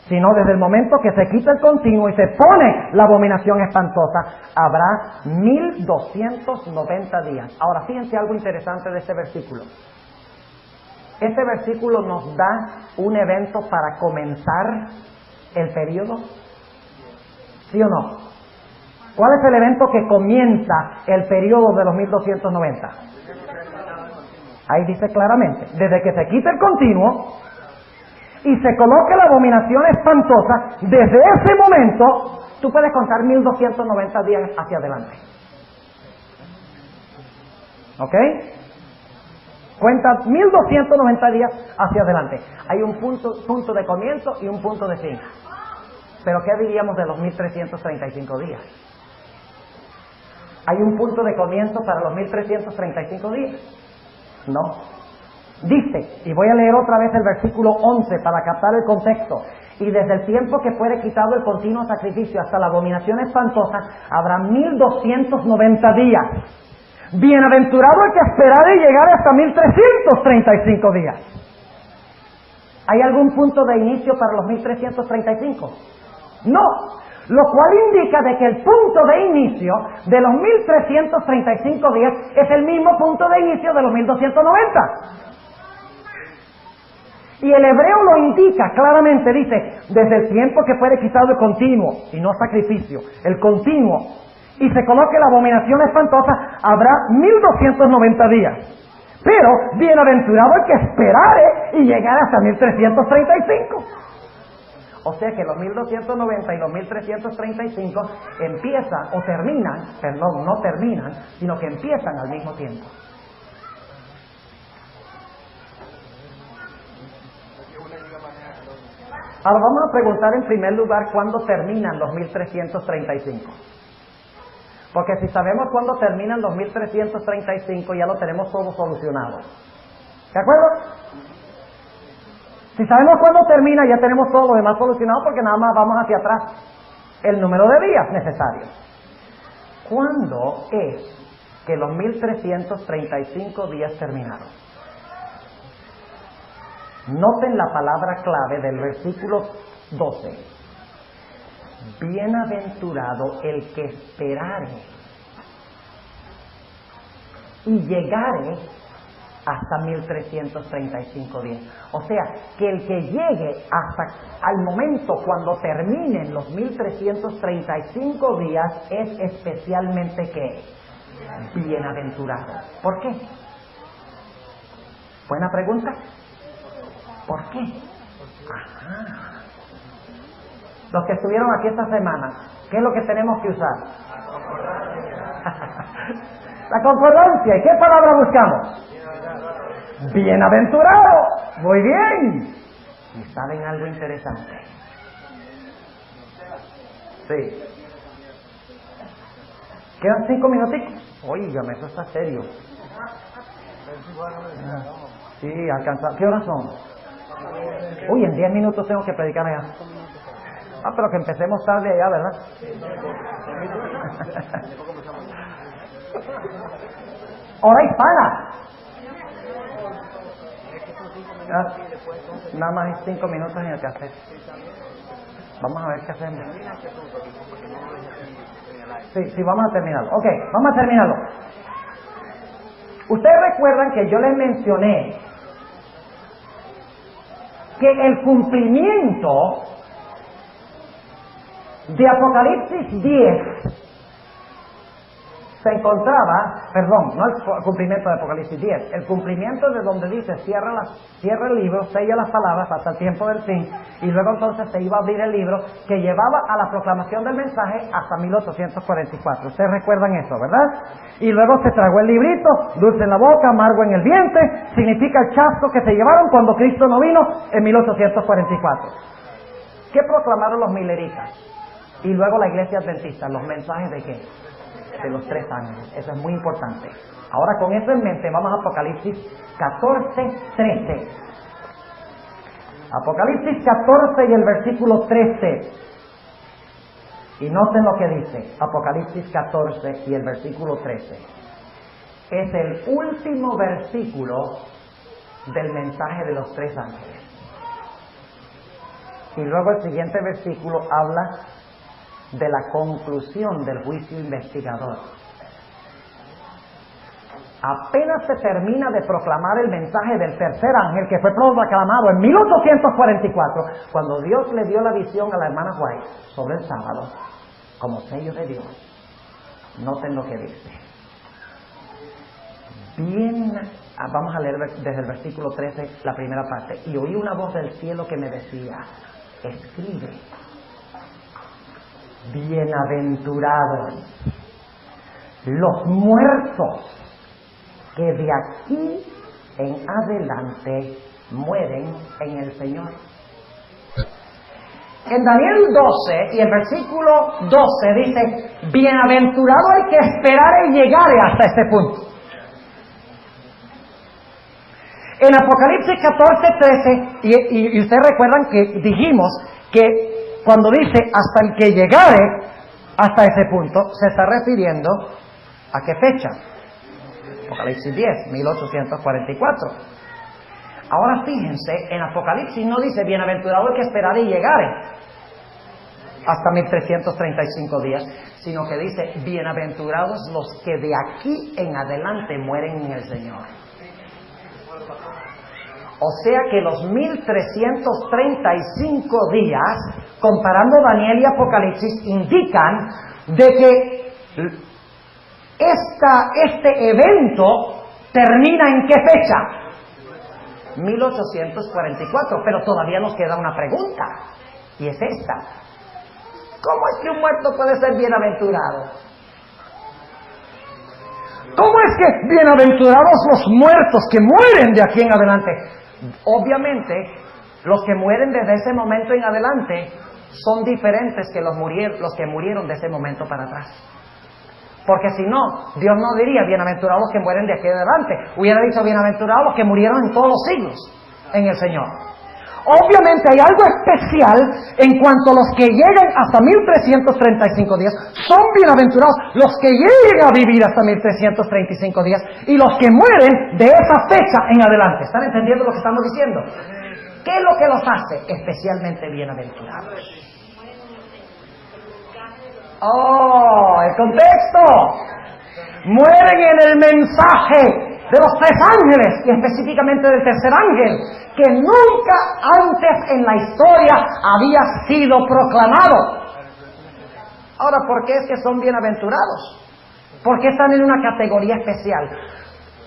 sino desde el momento que se quita el continuo y se pone la abominación espantosa, habrá 1290 días. Ahora, fíjense algo interesante de este versículo. Este versículo nos da un evento para comenzar el periodo, ¿sí o no? ¿Cuál es el evento que comienza el periodo de los 1290? Ahí dice claramente, desde que se quita el continuo y se coloque la abominación espantosa, desde ese momento tú puedes contar 1290 días hacia adelante. ¿Ok? Cuenta 1290 días hacia adelante. Hay un punto de comienzo y un punto de fin. Pero ¿qué diríamos de los 1335 días? ¿Hay un punto de comienzo para los 1335 días? No. Dice, y voy a leer otra vez el versículo 11 para captar el contexto. Y desde el tiempo que fuere quitado el continuo sacrificio hasta la abominación espantosa, habrá 1290 días. Bienaventurado el que esperare y llegare hasta 1335 días. ¿Hay algún punto de inicio para los 1335? No. Lo cual indica de que el punto de inicio de los 1335 días es el mismo punto de inicio de los 1290. Y el hebreo lo indica claramente, dice, desde el tiempo que fuere quitado el continuo, y no sacrificio, el continuo, y se coloque la abominación espantosa, habrá 1290 días. Pero bienaventurado el que esperare y llegare hasta 1335. O sea que los 1290 y los 1335 empiezan o terminan, perdón, no terminan, sino que empiezan al mismo tiempo. Ahora vamos a preguntar en primer lugar cuándo terminan los 1335. Porque si sabemos cuándo terminan los 1335 ya lo tenemos todo solucionado. ¿De acuerdo? Si sabemos cuándo termina ya tenemos todo lo demás solucionado porque nada más vamos hacia atrás el número de días necesarios. ¿Cuándo es que los 1335 días terminaron? Noten la palabra clave del versículo 12. Bienaventurado el que esperare y llegare hasta 1335 días. O sea, que el que llegue hasta al momento cuando terminen los 1335 días es especialmente ¿qué? Bienaventurado. ¿Por qué? Buena pregunta. ¿Por qué? Ajá. Los que estuvieron aquí esta semana, ¿qué es lo que tenemos que usar? La concordancia. ¿Y qué palabra buscamos? Bienaventurado. Muy bien. ¿Y saben algo interesante? Sí. ¿Quedan 5 minutitos? Óigame, eso está serio. Sí, alcanzar. ¿Qué horas son? Uy, en 10 minutos tengo que predicar allá. Ah, pero que empecemos tarde allá, ¿verdad? Hora hispana. Nada más hay 5 minutos en el café. Vamos a ver qué hacemos. Sí, vamos a terminarlo. Ok, vamos a terminarlo. Ustedes recuerdan que yo les mencioné que el cumplimiento de Apocalipsis 10 se encontraba, perdón, no el cumplimiento de Apocalipsis 10, el cumplimiento de donde dice cierra el libro, sella las palabras hasta el tiempo del fin, y luego entonces se iba a abrir el libro que llevaba a la proclamación del mensaje hasta 1844. Ustedes recuerdan eso, ¿verdad? Y luego se tragó el librito, dulce en la boca, amargo en el vientre, significa el chasco que se llevaron cuando Cristo no vino en 1844. ¿Qué proclamaron los mileritas? Y luego la iglesia adventista, los mensajes de ¿qué? De los 3 ángeles. Eso es muy importante. Ahora con eso en mente vamos a Apocalipsis 14:13. Apocalipsis 14 y el versículo 13. Y noten lo que dice Apocalipsis 14 y el versículo 13. Es el último versículo del mensaje de los 3 ángeles. Y luego el siguiente versículo habla de la conclusión del juicio investigador. Apenas se termina de proclamar el mensaje del tercer ángel que fue proclamado en 1844, cuando Dios le dio la visión a la hermana White sobre el sábado, como sello de Dios. Noten lo que dice. Vamos a leer desde el versículo 13 la primera parte. Y oí una voz del cielo que me decía, escribe, bienaventurados los muertos que de aquí en adelante mueren en el Señor. En Daniel 12 y el versículo 12 dice, bienaventurado el que esperare y llegare hasta este punto. En Apocalipsis 14:13, y ustedes recuerdan que dijimos que cuando dice hasta el que llegare hasta ese punto, se está refiriendo ¿a qué fecha? Apocalipsis 10, 1844. Ahora fíjense, en Apocalipsis no dice bienaventurado el que esperare y llegare. hasta 1335 días, sino que dice, bienaventurados los que de aquí en adelante mueren en el Señor. O sea que los 1335 días, comparando Daniel y Apocalipsis, indican de que este evento termina ¿en qué fecha? 1844, pero todavía nos queda una pregunta, y es esta. ¿Cómo es que un muerto puede ser bienaventurado? ¿Cómo es que bienaventurados los muertos que mueren de aquí en adelante? Obviamente, los que mueren desde ese momento en adelante son diferentes que los que murieron de ese momento para atrás. Porque si no, Dios no diría bienaventurados los que mueren de aquí en adelante. Hubiera dicho bienaventurados los que murieron en todos los siglos en el Señor. Obviamente hay algo especial en cuanto a los que llegan hasta 1335 días. Son bienaventurados los que lleguen a vivir hasta 1335 días y los que mueren de esa fecha en adelante. ¿Están entendiendo lo que estamos diciendo? ¿Qué es lo que los hace especialmente bienaventurados? ¡Oh! El contexto. Mueren en el mensaje de los tres ángeles, y específicamente del tercer ángel, que nunca antes en la historia había sido proclamado. Ahora, ¿por qué es que son bienaventurados? ¿Por qué están en una categoría especial?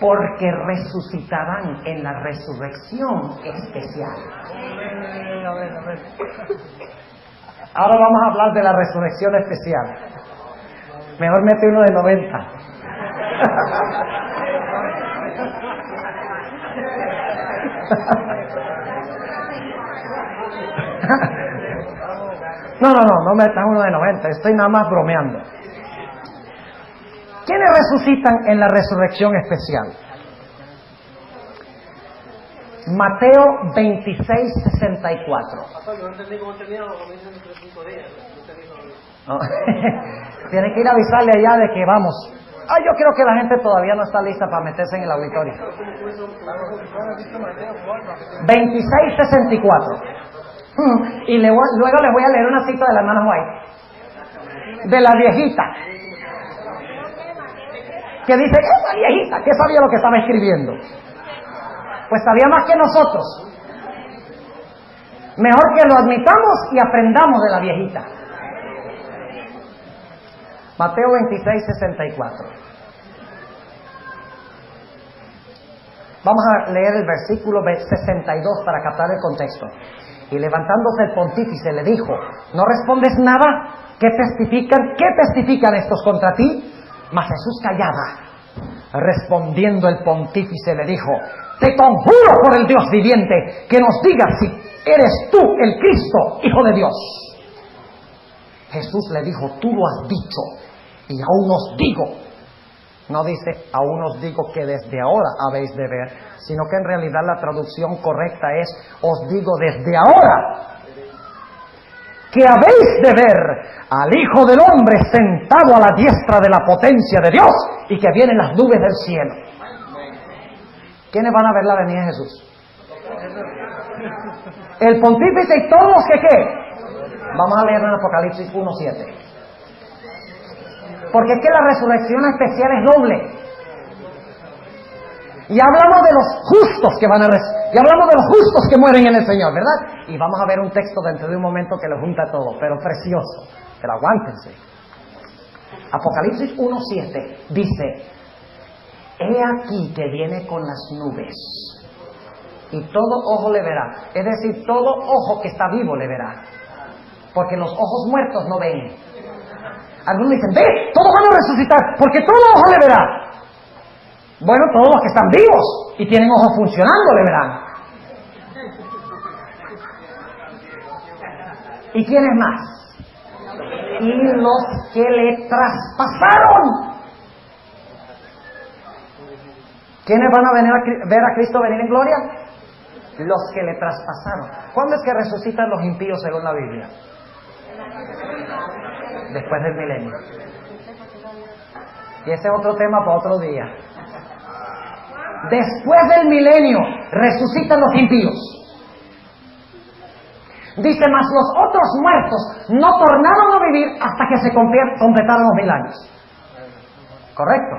Porque resucitarán en la resurrección especial. Ahora vamos a hablar de la resurrección especial. Mejor mete uno de 90. No metan uno de 90, estoy nada más bromeando. ¿Quiénes resucitan en la resurrección especial? Mateo 26:64. No. Tiene que ir a avisarle allá de que vamos. Yo creo que la gente todavía no está lista para meterse en el auditorio. 26:64. Y luego les voy a leer una cita de la hermana White, de la viejita, que dice, esa viejita, ¿qué sabía lo que estaba escribiendo? Pues sabía más que nosotros. Mejor que lo admitamos y aprendamos de la viejita. Mateo 26:64. Vamos a leer el versículo 62 para captar el contexto. Y levantándose el pontífice le dijo, ¿no respondes nada? ¿Qué testifican estos contra ti? Mas Jesús callaba. Respondiendo el pontífice le dijo, te conjuro por el Dios viviente que nos digas si eres tú el Cristo, Hijo de Dios. Jesús le dijo, tú lo has dicho, y aún os digo. No dice, aún os digo que desde ahora habéis de ver, sino que en realidad la traducción correcta es, os digo desde ahora que habéis de ver al Hijo del Hombre sentado a la diestra de la potencia de Dios y que vienen las nubes del cielo. ¿Quiénes van a ver la venida de Jesús? El pontífice y todos los que ¿qué? Vamos a leer en Apocalipsis 1:7. Porque es que la resurrección especial es doble. Y hablamos de los justos que y hablamos de los justos que mueren en el Señor, ¿verdad? Y vamos a ver un texto dentro de un momento que lo junta todo, pero precioso. Pero aguántense. Apocalipsis 1:7 dice, he aquí que viene con las nubes, y todo ojo le verá. Es decir, todo ojo que está vivo le verá. Porque los ojos muertos no ven. Algunos dicen, ve, todos van a resucitar, porque todo ojo le verá. Bueno, todos los que están vivos y tienen ojos funcionando le verán. ¿Y quiénes más? Y los que le traspasaron. ¿Quiénes van a venir a ver a Cristo venir en gloria? Los que le traspasaron. ¿Cuándo es que resucitan los impíos según la Biblia? Después del milenio. Y ese es otro tema para otro día. Después del milenio resucitan los impíos. Dice, mas los otros muertos no tornaron a vivir hasta que se completaron los 1000 años. ¿Correcto?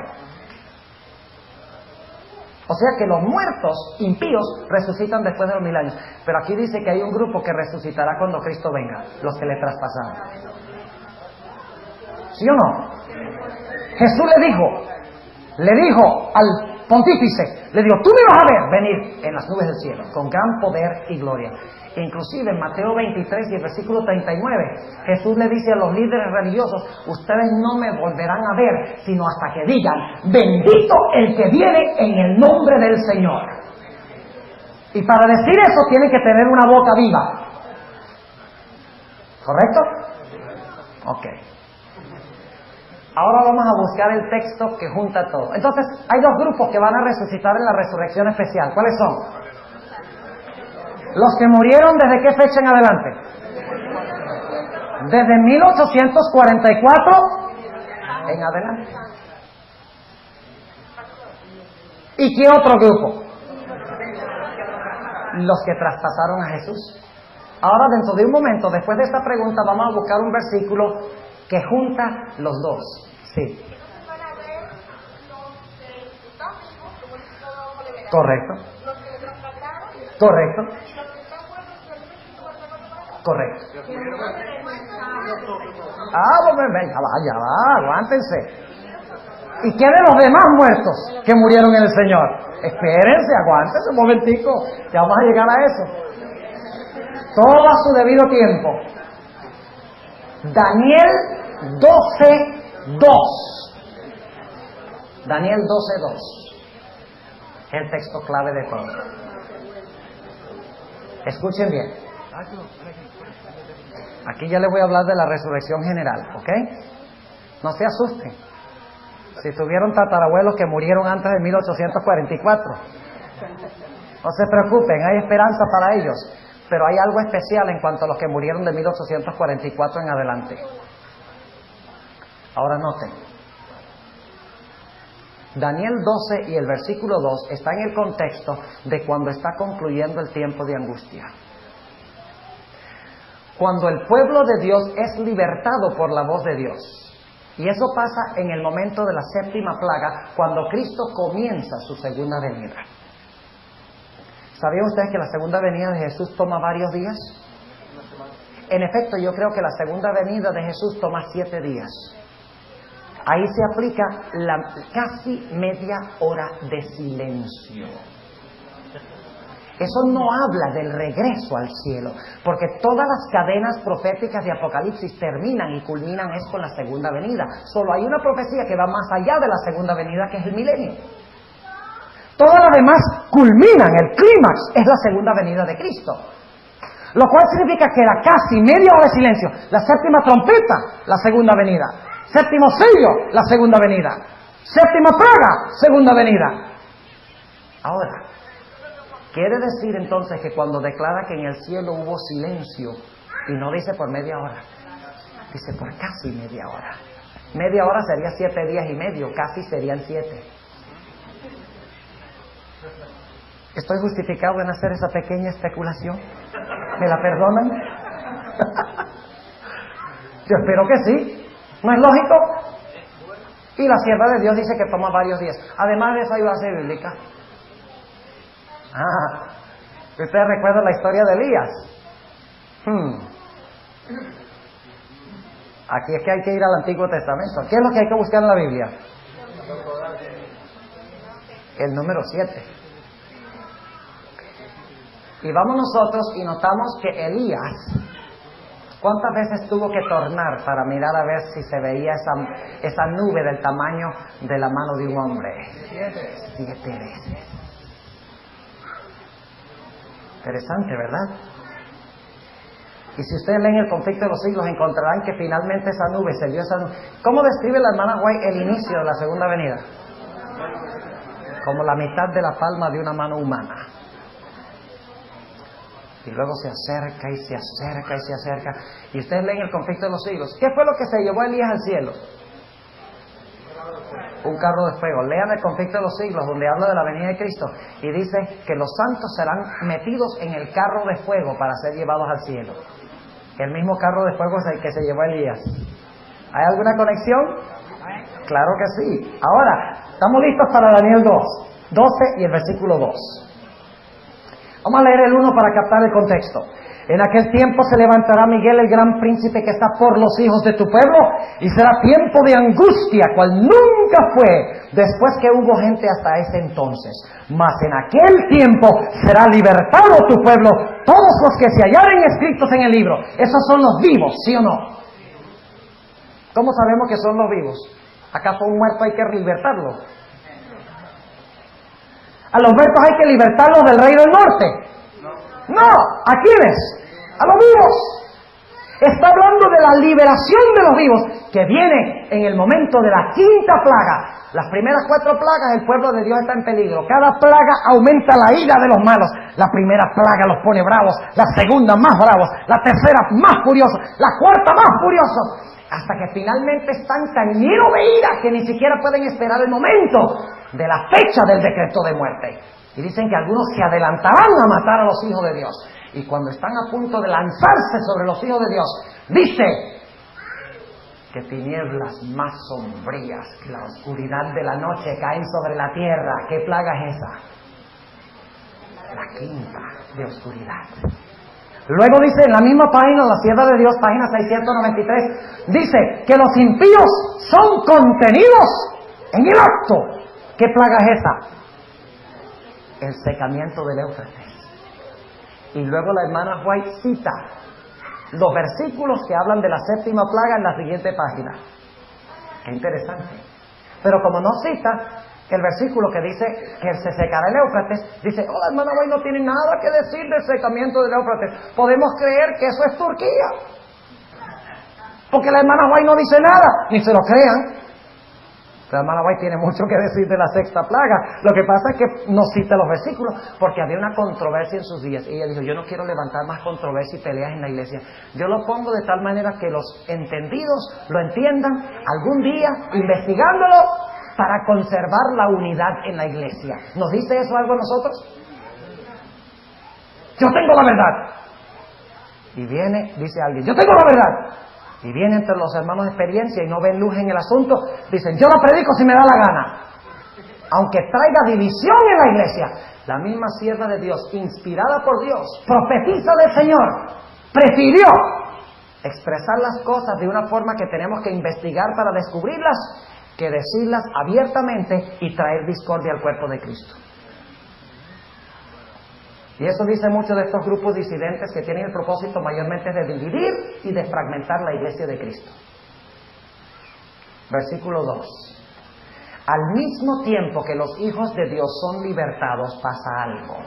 O sea que los muertos impíos resucitan después de los 1000 años. Pero aquí dice que hay un grupo que resucitará cuando Cristo venga, los que le traspasaron. ¿Sí o no? Jesús le dijo al pontífice, le dijo, tú me vas a ver venir en las nubes del cielo, con gran poder y gloria. Inclusive en Mateo 23 y el versículo 39, Jesús le dice a los líderes religiosos, ustedes no me volverán a ver, sino hasta que digan, bendito el que viene en el nombre del Señor. Y para decir eso tienen que tener una boca viva. ¿Correcto? Ok. Ahora vamos a buscar el texto que junta todo. Entonces, hay dos grupos que van a resucitar en la resurrección especial. ¿Cuáles son? Los que murieron ¿desde qué fecha en adelante? Desde 1844 en adelante. ¿Y qué otro grupo? Los que traspasaron a Jesús. Ahora, dentro de un momento, después de esta pregunta, vamos a buscar un versículo que junta los dos. Sí. Correcto. Correcto. Correcto. Venga, va, aguántense. ¿Y qué de los demás muertos que murieron en el Señor? Espérense, aguántense un momentico, ya vamos a llegar a eso. Todo a su debido tiempo. Daniel 12:2. Daniel 12:2. Es el texto clave de todo. Escuchen bien. Aquí ya les voy a hablar de la resurrección general, ¿ok? No se asusten. Si tuvieron tatarabuelos que murieron antes de 1844, no se preocupen, hay esperanza para ellos. Pero hay algo especial en cuanto a los que murieron de 1844 en adelante. Ahora noten. Daniel 12 y el versículo 2 está en el contexto de cuando está concluyendo el tiempo de angustia. Cuando el pueblo de Dios es libertado por la voz de Dios. Y eso pasa en el momento de la séptima plaga, cuando Cristo comienza su segunda venida. ¿Sabían ustedes que la segunda venida de Jesús toma varios días? En efecto, yo creo que la segunda venida de Jesús toma 7 días. Ahí se aplica la casi media hora de silencio. Eso no habla del regreso al cielo, porque todas las cadenas proféticas de Apocalipsis terminan y culminan es con la segunda venida. Solo hay una profecía que va más allá de la segunda venida, que es el milenio. Todas las demás culminan, el clímax es la segunda venida de Cristo. Lo cual significa que era casi media hora de silencio. La séptima trompeta, la segunda venida. Séptimo sello, la segunda venida. Séptima plaga, segunda venida. Ahora, quiere decir entonces que cuando declara que en el cielo hubo silencio, y no dice por media hora, dice por casi media hora. Media hora sería 7 días y medio, casi serían 7. ¿Estoy justificado en hacer esa pequeña especulación? ¿Me la perdonan? Yo espero que sí. ¿No es lógico? Y la sierva de Dios dice que toma varios días. Además de eso hay base bíblica. ¿Ustedes recuerdan la historia de Elías? Aquí es que hay que ir al Antiguo Testamento. ¿Qué es lo que hay que buscar en la Biblia? El número 7. Y vamos nosotros y notamos que Elías, ¿cuántas veces tuvo que tornar para mirar a ver si se veía esa nube del tamaño de la mano de un hombre? 7 veces. Interesante, ¿verdad? Y si ustedes leen el conflicto de los siglos, encontrarán que finalmente esa nube se vio esa nube. ¿Cómo describe la hermana White el inicio de la segunda venida? Como la mitad de la palma de una mano humana. Y luego se acerca y se acerca y se acerca. Y ustedes leen el conflicto de los siglos. ¿Qué fue lo que se llevó a Elías al cielo? Un carro de fuego. Lean el conflicto de los siglos, donde habla de la venida de Cristo, y dice que los santos serán metidos en el carro de fuego para ser llevados al cielo. El mismo carro de fuego es el que se llevó a Elías. ¿Hay alguna conexión? Claro que sí. Ahora, estamos listos para Daniel 12 y el versículo 2. Vamos a leer el 1 para captar el contexto. En aquel tiempo se levantará Miguel, el gran príncipe que está por los hijos de tu pueblo, y será tiempo de angustia, cual nunca fue después que hubo gente hasta ese entonces. Mas en aquel tiempo será libertado tu pueblo, todos los que se hallaren escritos en el libro. Esos son los vivos, ¿sí o no? ¿Cómo sabemos que son los vivos? ¿Acaso un muerto hay que libertarlo? A los muertos hay que libertarlos del reino del norte. No, ¿a quiénes? A los vivos. Está hablando de la liberación de los vivos, que viene en el momento de la quinta plaga. Las primeras 4 plagas, el pueblo de Dios está en peligro. Cada plaga aumenta la ira de los malos. La primera plaga los pone bravos, la segunda más bravos, la tercera más furiosos, la cuarta más furiosos, hasta que finalmente están tan llenos de ira que ni siquiera pueden esperar el momento de la fecha del decreto de muerte. Y dicen que algunos se adelantarán a matar a los hijos de Dios. Y cuando están a punto de lanzarse sobre los hijos de Dios, dice que tinieblas más sombrías que la oscuridad de la noche caen sobre la tierra. ¿Qué plaga es esa? La quinta de oscuridad. Luego dice en la misma página, la sierva de Dios, página 693, dice que los impíos son contenidos en el acto. ¿Qué plaga es esa? El secamiento del Éufrates. Y luego la hermana White cita los versículos que hablan de la 7ª plaga en la siguiente página. Qué interesante. Pero como no cita el versículo que dice que se secará el Éufrates, dice, la hermana White no tiene nada que decir del secamiento del Éufrates. Podemos creer que eso es Turquía, porque la hermana White no dice nada, ni se lo crean. La hermana White tiene mucho que decir de la 6ª plaga. Lo que pasa es que no cita los versículos, porque había una controversia en sus días. Y ella dijo, yo no quiero levantar más controversia y peleas en la iglesia. Yo lo pongo de tal manera que los entendidos lo entiendan algún día, investigándolo, para conservar la unidad en la iglesia. ¿Nos dice eso algo a nosotros? Yo tengo la verdad. Y viene, dice alguien, yo tengo la verdad. Y viene entre los hermanos de experiencia y no ven luz en el asunto, dicen, yo la predico si me da la gana. Aunque traiga división en la iglesia, la misma sierva de Dios, inspirada por Dios, profetiza del Señor, prefirió expresar las cosas de una forma que tenemos que investigar para descubrirlas, que decirlas abiertamente y traer discordia al cuerpo de Cristo. Y eso dice mucho de estos grupos disidentes que tienen el propósito mayormente de dividir y de fragmentar la iglesia de Cristo. Versículo 2. Al mismo tiempo que los hijos de Dios son libertados, pasa algo.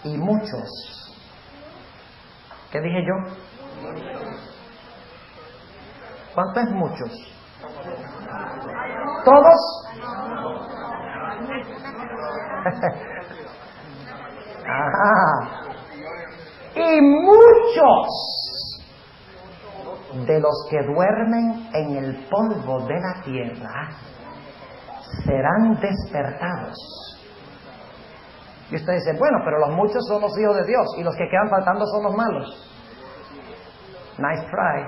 Y muchos, ¿qué dije yo? ¿Cuánto es muchos? ¿Todos? Ajá. Y muchos de los que duermen en el polvo de la tierra serán despertados. Y usted dice, bueno, pero los muchos son los hijos de Dios y los que quedan faltando son los malos. Nice try.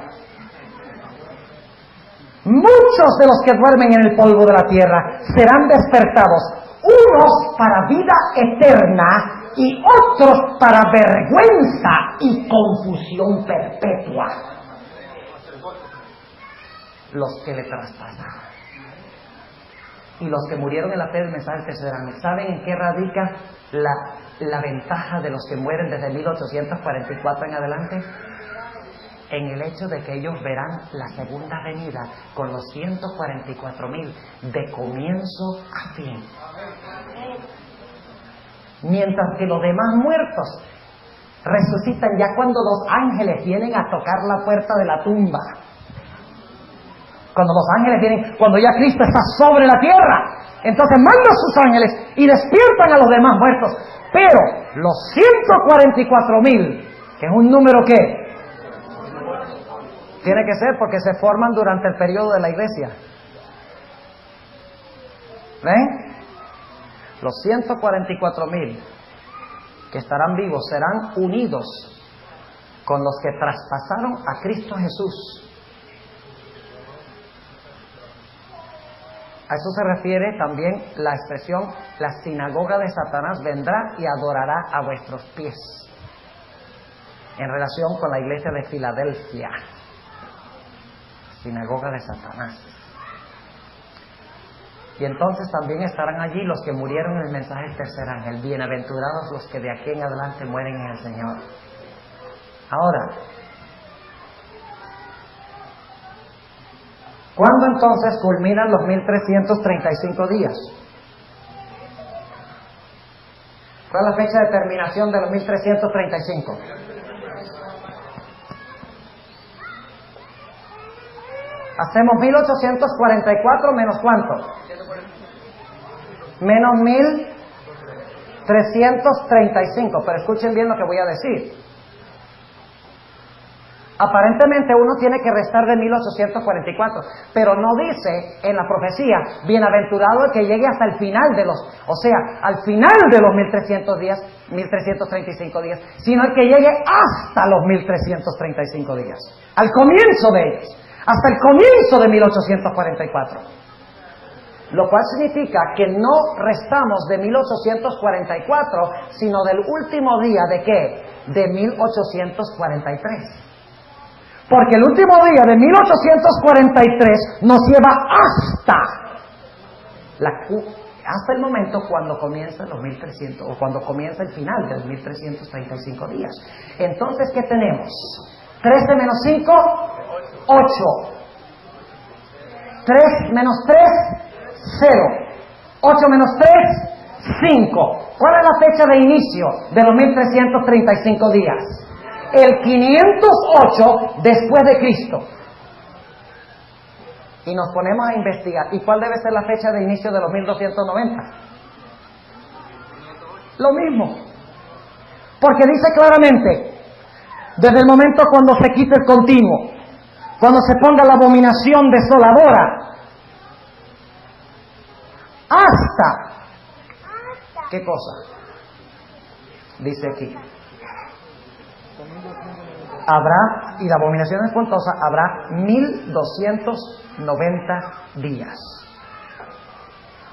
Muchos de los que duermen en el polvo de la tierra serán despertados, unos para vida eterna y otros para vergüenza y confusión perpetua. Los que le traspasaron. Y los que murieron en la fe del mensaje perseverante. ¿Saben en qué radica la ventaja de los que mueren desde 1844 en adelante? En el hecho de que ellos verán la segunda venida con los 144,000 de comienzo a fin. Mientras que los demás muertos resucitan ya cuando los ángeles vienen a tocar la puerta de la tumba. Cuando los ángeles vienen, cuando ya Cristo está sobre la tierra, entonces manda a sus ángeles y despiertan a los demás muertos. Pero los 144,000, que es un número que Tiene que ser porque se forman durante el periodo de la iglesia. ¿Ven? Los 144,000 que estarán vivos serán unidos con los que traspasaron a Cristo Jesús. A eso se refiere también la expresión: la sinagoga de Satanás vendrá y adorará a vuestros pies, en relación con la iglesia de Filadelfia, sinagoga de Satanás. Y entonces también estarán allí los que murieron en el mensaje del tercer ángel. Bienaventurados los que de aquí en adelante mueren en el Señor. Ahora, ¿cuándo entonces culminan los 1335 días? ¿Cuál es la fecha de terminación de los 1335? Hacemos 1844 menos ¿cuánto? Menos 1335. Pero escuchen bien lo que voy a decir. Aparentemente uno tiene que restar de 1844, pero no dice en la profecía: bienaventurado el que llegue hasta el final de los, o sea, al final de los 1335 días, sino el que llegue hasta los 1335 días, al comienzo de ellos, hasta el comienzo de 1844. Lo cual significa que no restamos de 1844, sino del último día ¿de qué? De 1843. Porque el último día de 1843 nos lleva hasta el momento cuando comienzan los 1300, o cuando comienza el final de los 1335 días. Entonces, ¿qué tenemos? 13 menos 5, 8. 3 menos 3, 0. 8 menos 3, 5. ¿Cuál es la fecha de inicio de los 1335 días? El 508 después de Cristo. Y nos ponemos a investigar. ¿Y cuál debe ser la fecha de inicio de los 1290? Lo mismo. Porque dice claramente: desde el momento cuando se quite el continuo, cuando se ponga la abominación desoladora, hasta... ¿Qué cosa? Dice aquí: habrá, y la abominación espantosa habrá 1290 días.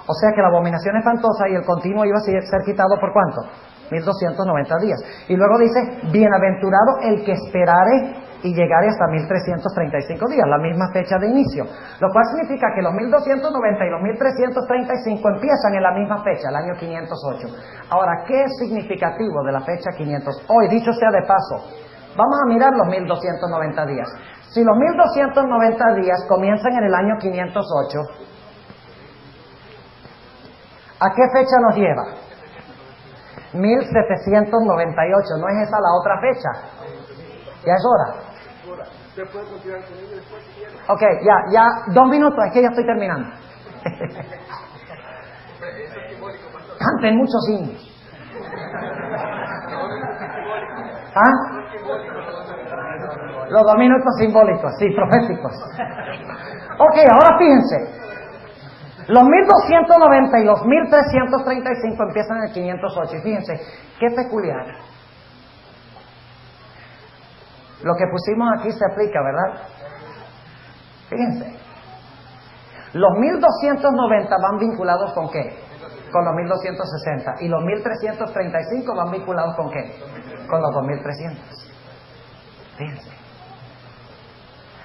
O sea que la abominación espantosa y el continuo iba a ser quitado ¿por cuánto? 1290 días. Y luego dice: bienaventurado el que esperare y llegare hasta 1335 días, la misma fecha de inicio. Lo cual significa que los 1290 y los 1335 empiezan en la misma fecha, el año 508. Ahora, ¿qué es significativo de la fecha 500? Hoy, dicho sea de paso, vamos a mirar los 1290 días. Si los 1290 días comienzan en el año 508, ¿a qué fecha nos lleva? 1798. ¿No es esa la otra fecha? ¿Ya es hora? Ok, ya, 2 minutos, es que ya estoy terminando. Canten muchos himnos. ¿Ah? Los 2 minutos simbólicos, sí, proféticos. Ok, ahora fíjense. Los 1290 y los 1335 empiezan en el 508. Y fíjense, qué peculiar. Lo que pusimos aquí se aplica, ¿verdad? Fíjense. Los 1290 van vinculados ¿con qué? Con los 1260. Y los 1335 van vinculados ¿con qué? Con los 2300. Fíjense.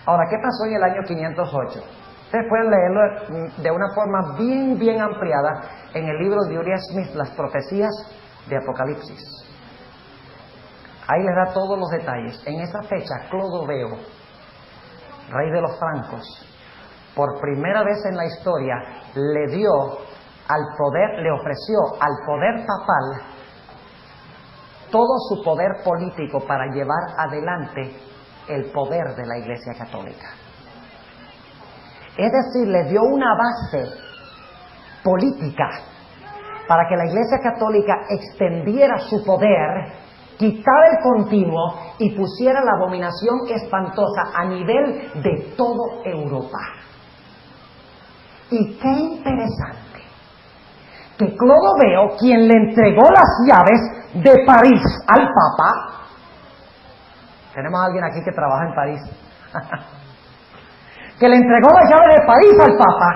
Ahora, ¿qué pasó en el año 508? Ustedes pueden leerlo de una forma bien ampliada en el libro de Uriah Smith, Las profecías de Apocalipsis. Ahí les da todos los detalles. En esa fecha, Clodoveo, rey de los francos, por primera vez en la historia, le ofreció al poder papal todo su poder político para llevar adelante el poder de la Iglesia Católica. Es decir, le dio una base política para que la Iglesia Católica extendiera su poder quitara el continuo y pusiera la abominación espantosa a nivel de toda Europa. Y qué interesante que Clodoveo, quien le entregó las llaves de París al Papa, tenemos a alguien aquí que trabaja en París, que le entregó las llaves de París al Papa,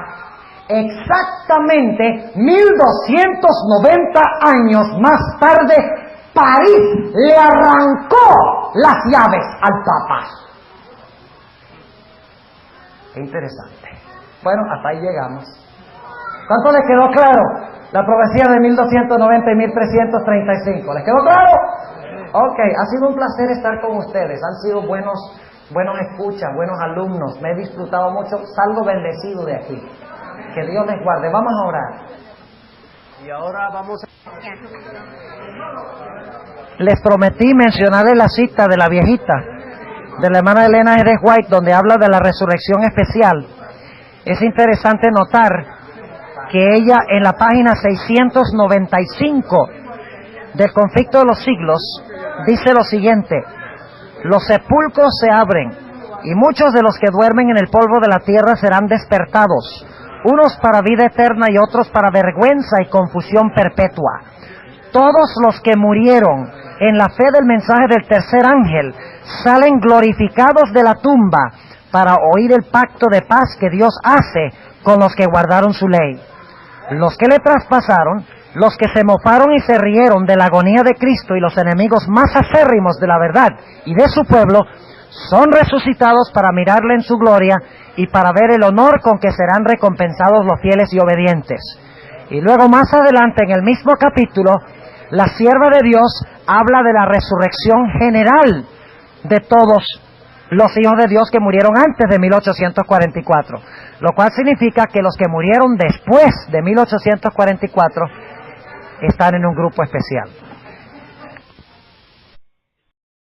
exactamente 1290 años más tarde, París le arrancó las llaves al Papa. Qué interesante. Bueno, hasta ahí llegamos. ¿Cuánto les quedó claro la profecía de 1290 y 1335? ¿Les quedó claro? Ok, ha sido un placer estar con ustedes. Han sido buenos escuchas, buenos alumnos. Me he disfrutado mucho. Salgo bendecido de aquí. Que Dios les guarde. Vamos a orar. Y ahora vamos a... Les prometí mencionarles la cita de la viejita, de la hermana Elena G. White, donde habla de la resurrección especial. Es interesante notar que ella en la página 695 del Conflicto de los Siglos dice lo siguiente: los sepulcros se abren y muchos de los que duermen en el polvo de la tierra serán despertados, unos para vida eterna y otros para vergüenza y confusión perpetua. Todos los que murieron en la fe del mensaje del tercer ángel salen glorificados de la tumba para oír el pacto de paz que Dios hace con los que guardaron su ley. Los que le traspasaron, los que se mofaron y se rieron de la agonía de Cristo y los enemigos más acérrimos de la verdad y de su pueblo, son resucitados para mirarle en su gloria y para ver el honor con que serán recompensados los fieles y obedientes. Y luego más adelante en el mismo capítulo, la sierva de Dios habla de la resurrección general de todos los hijos de Dios que murieron antes de 1844, lo cual significa que los que murieron después de 1844 están en un grupo especial.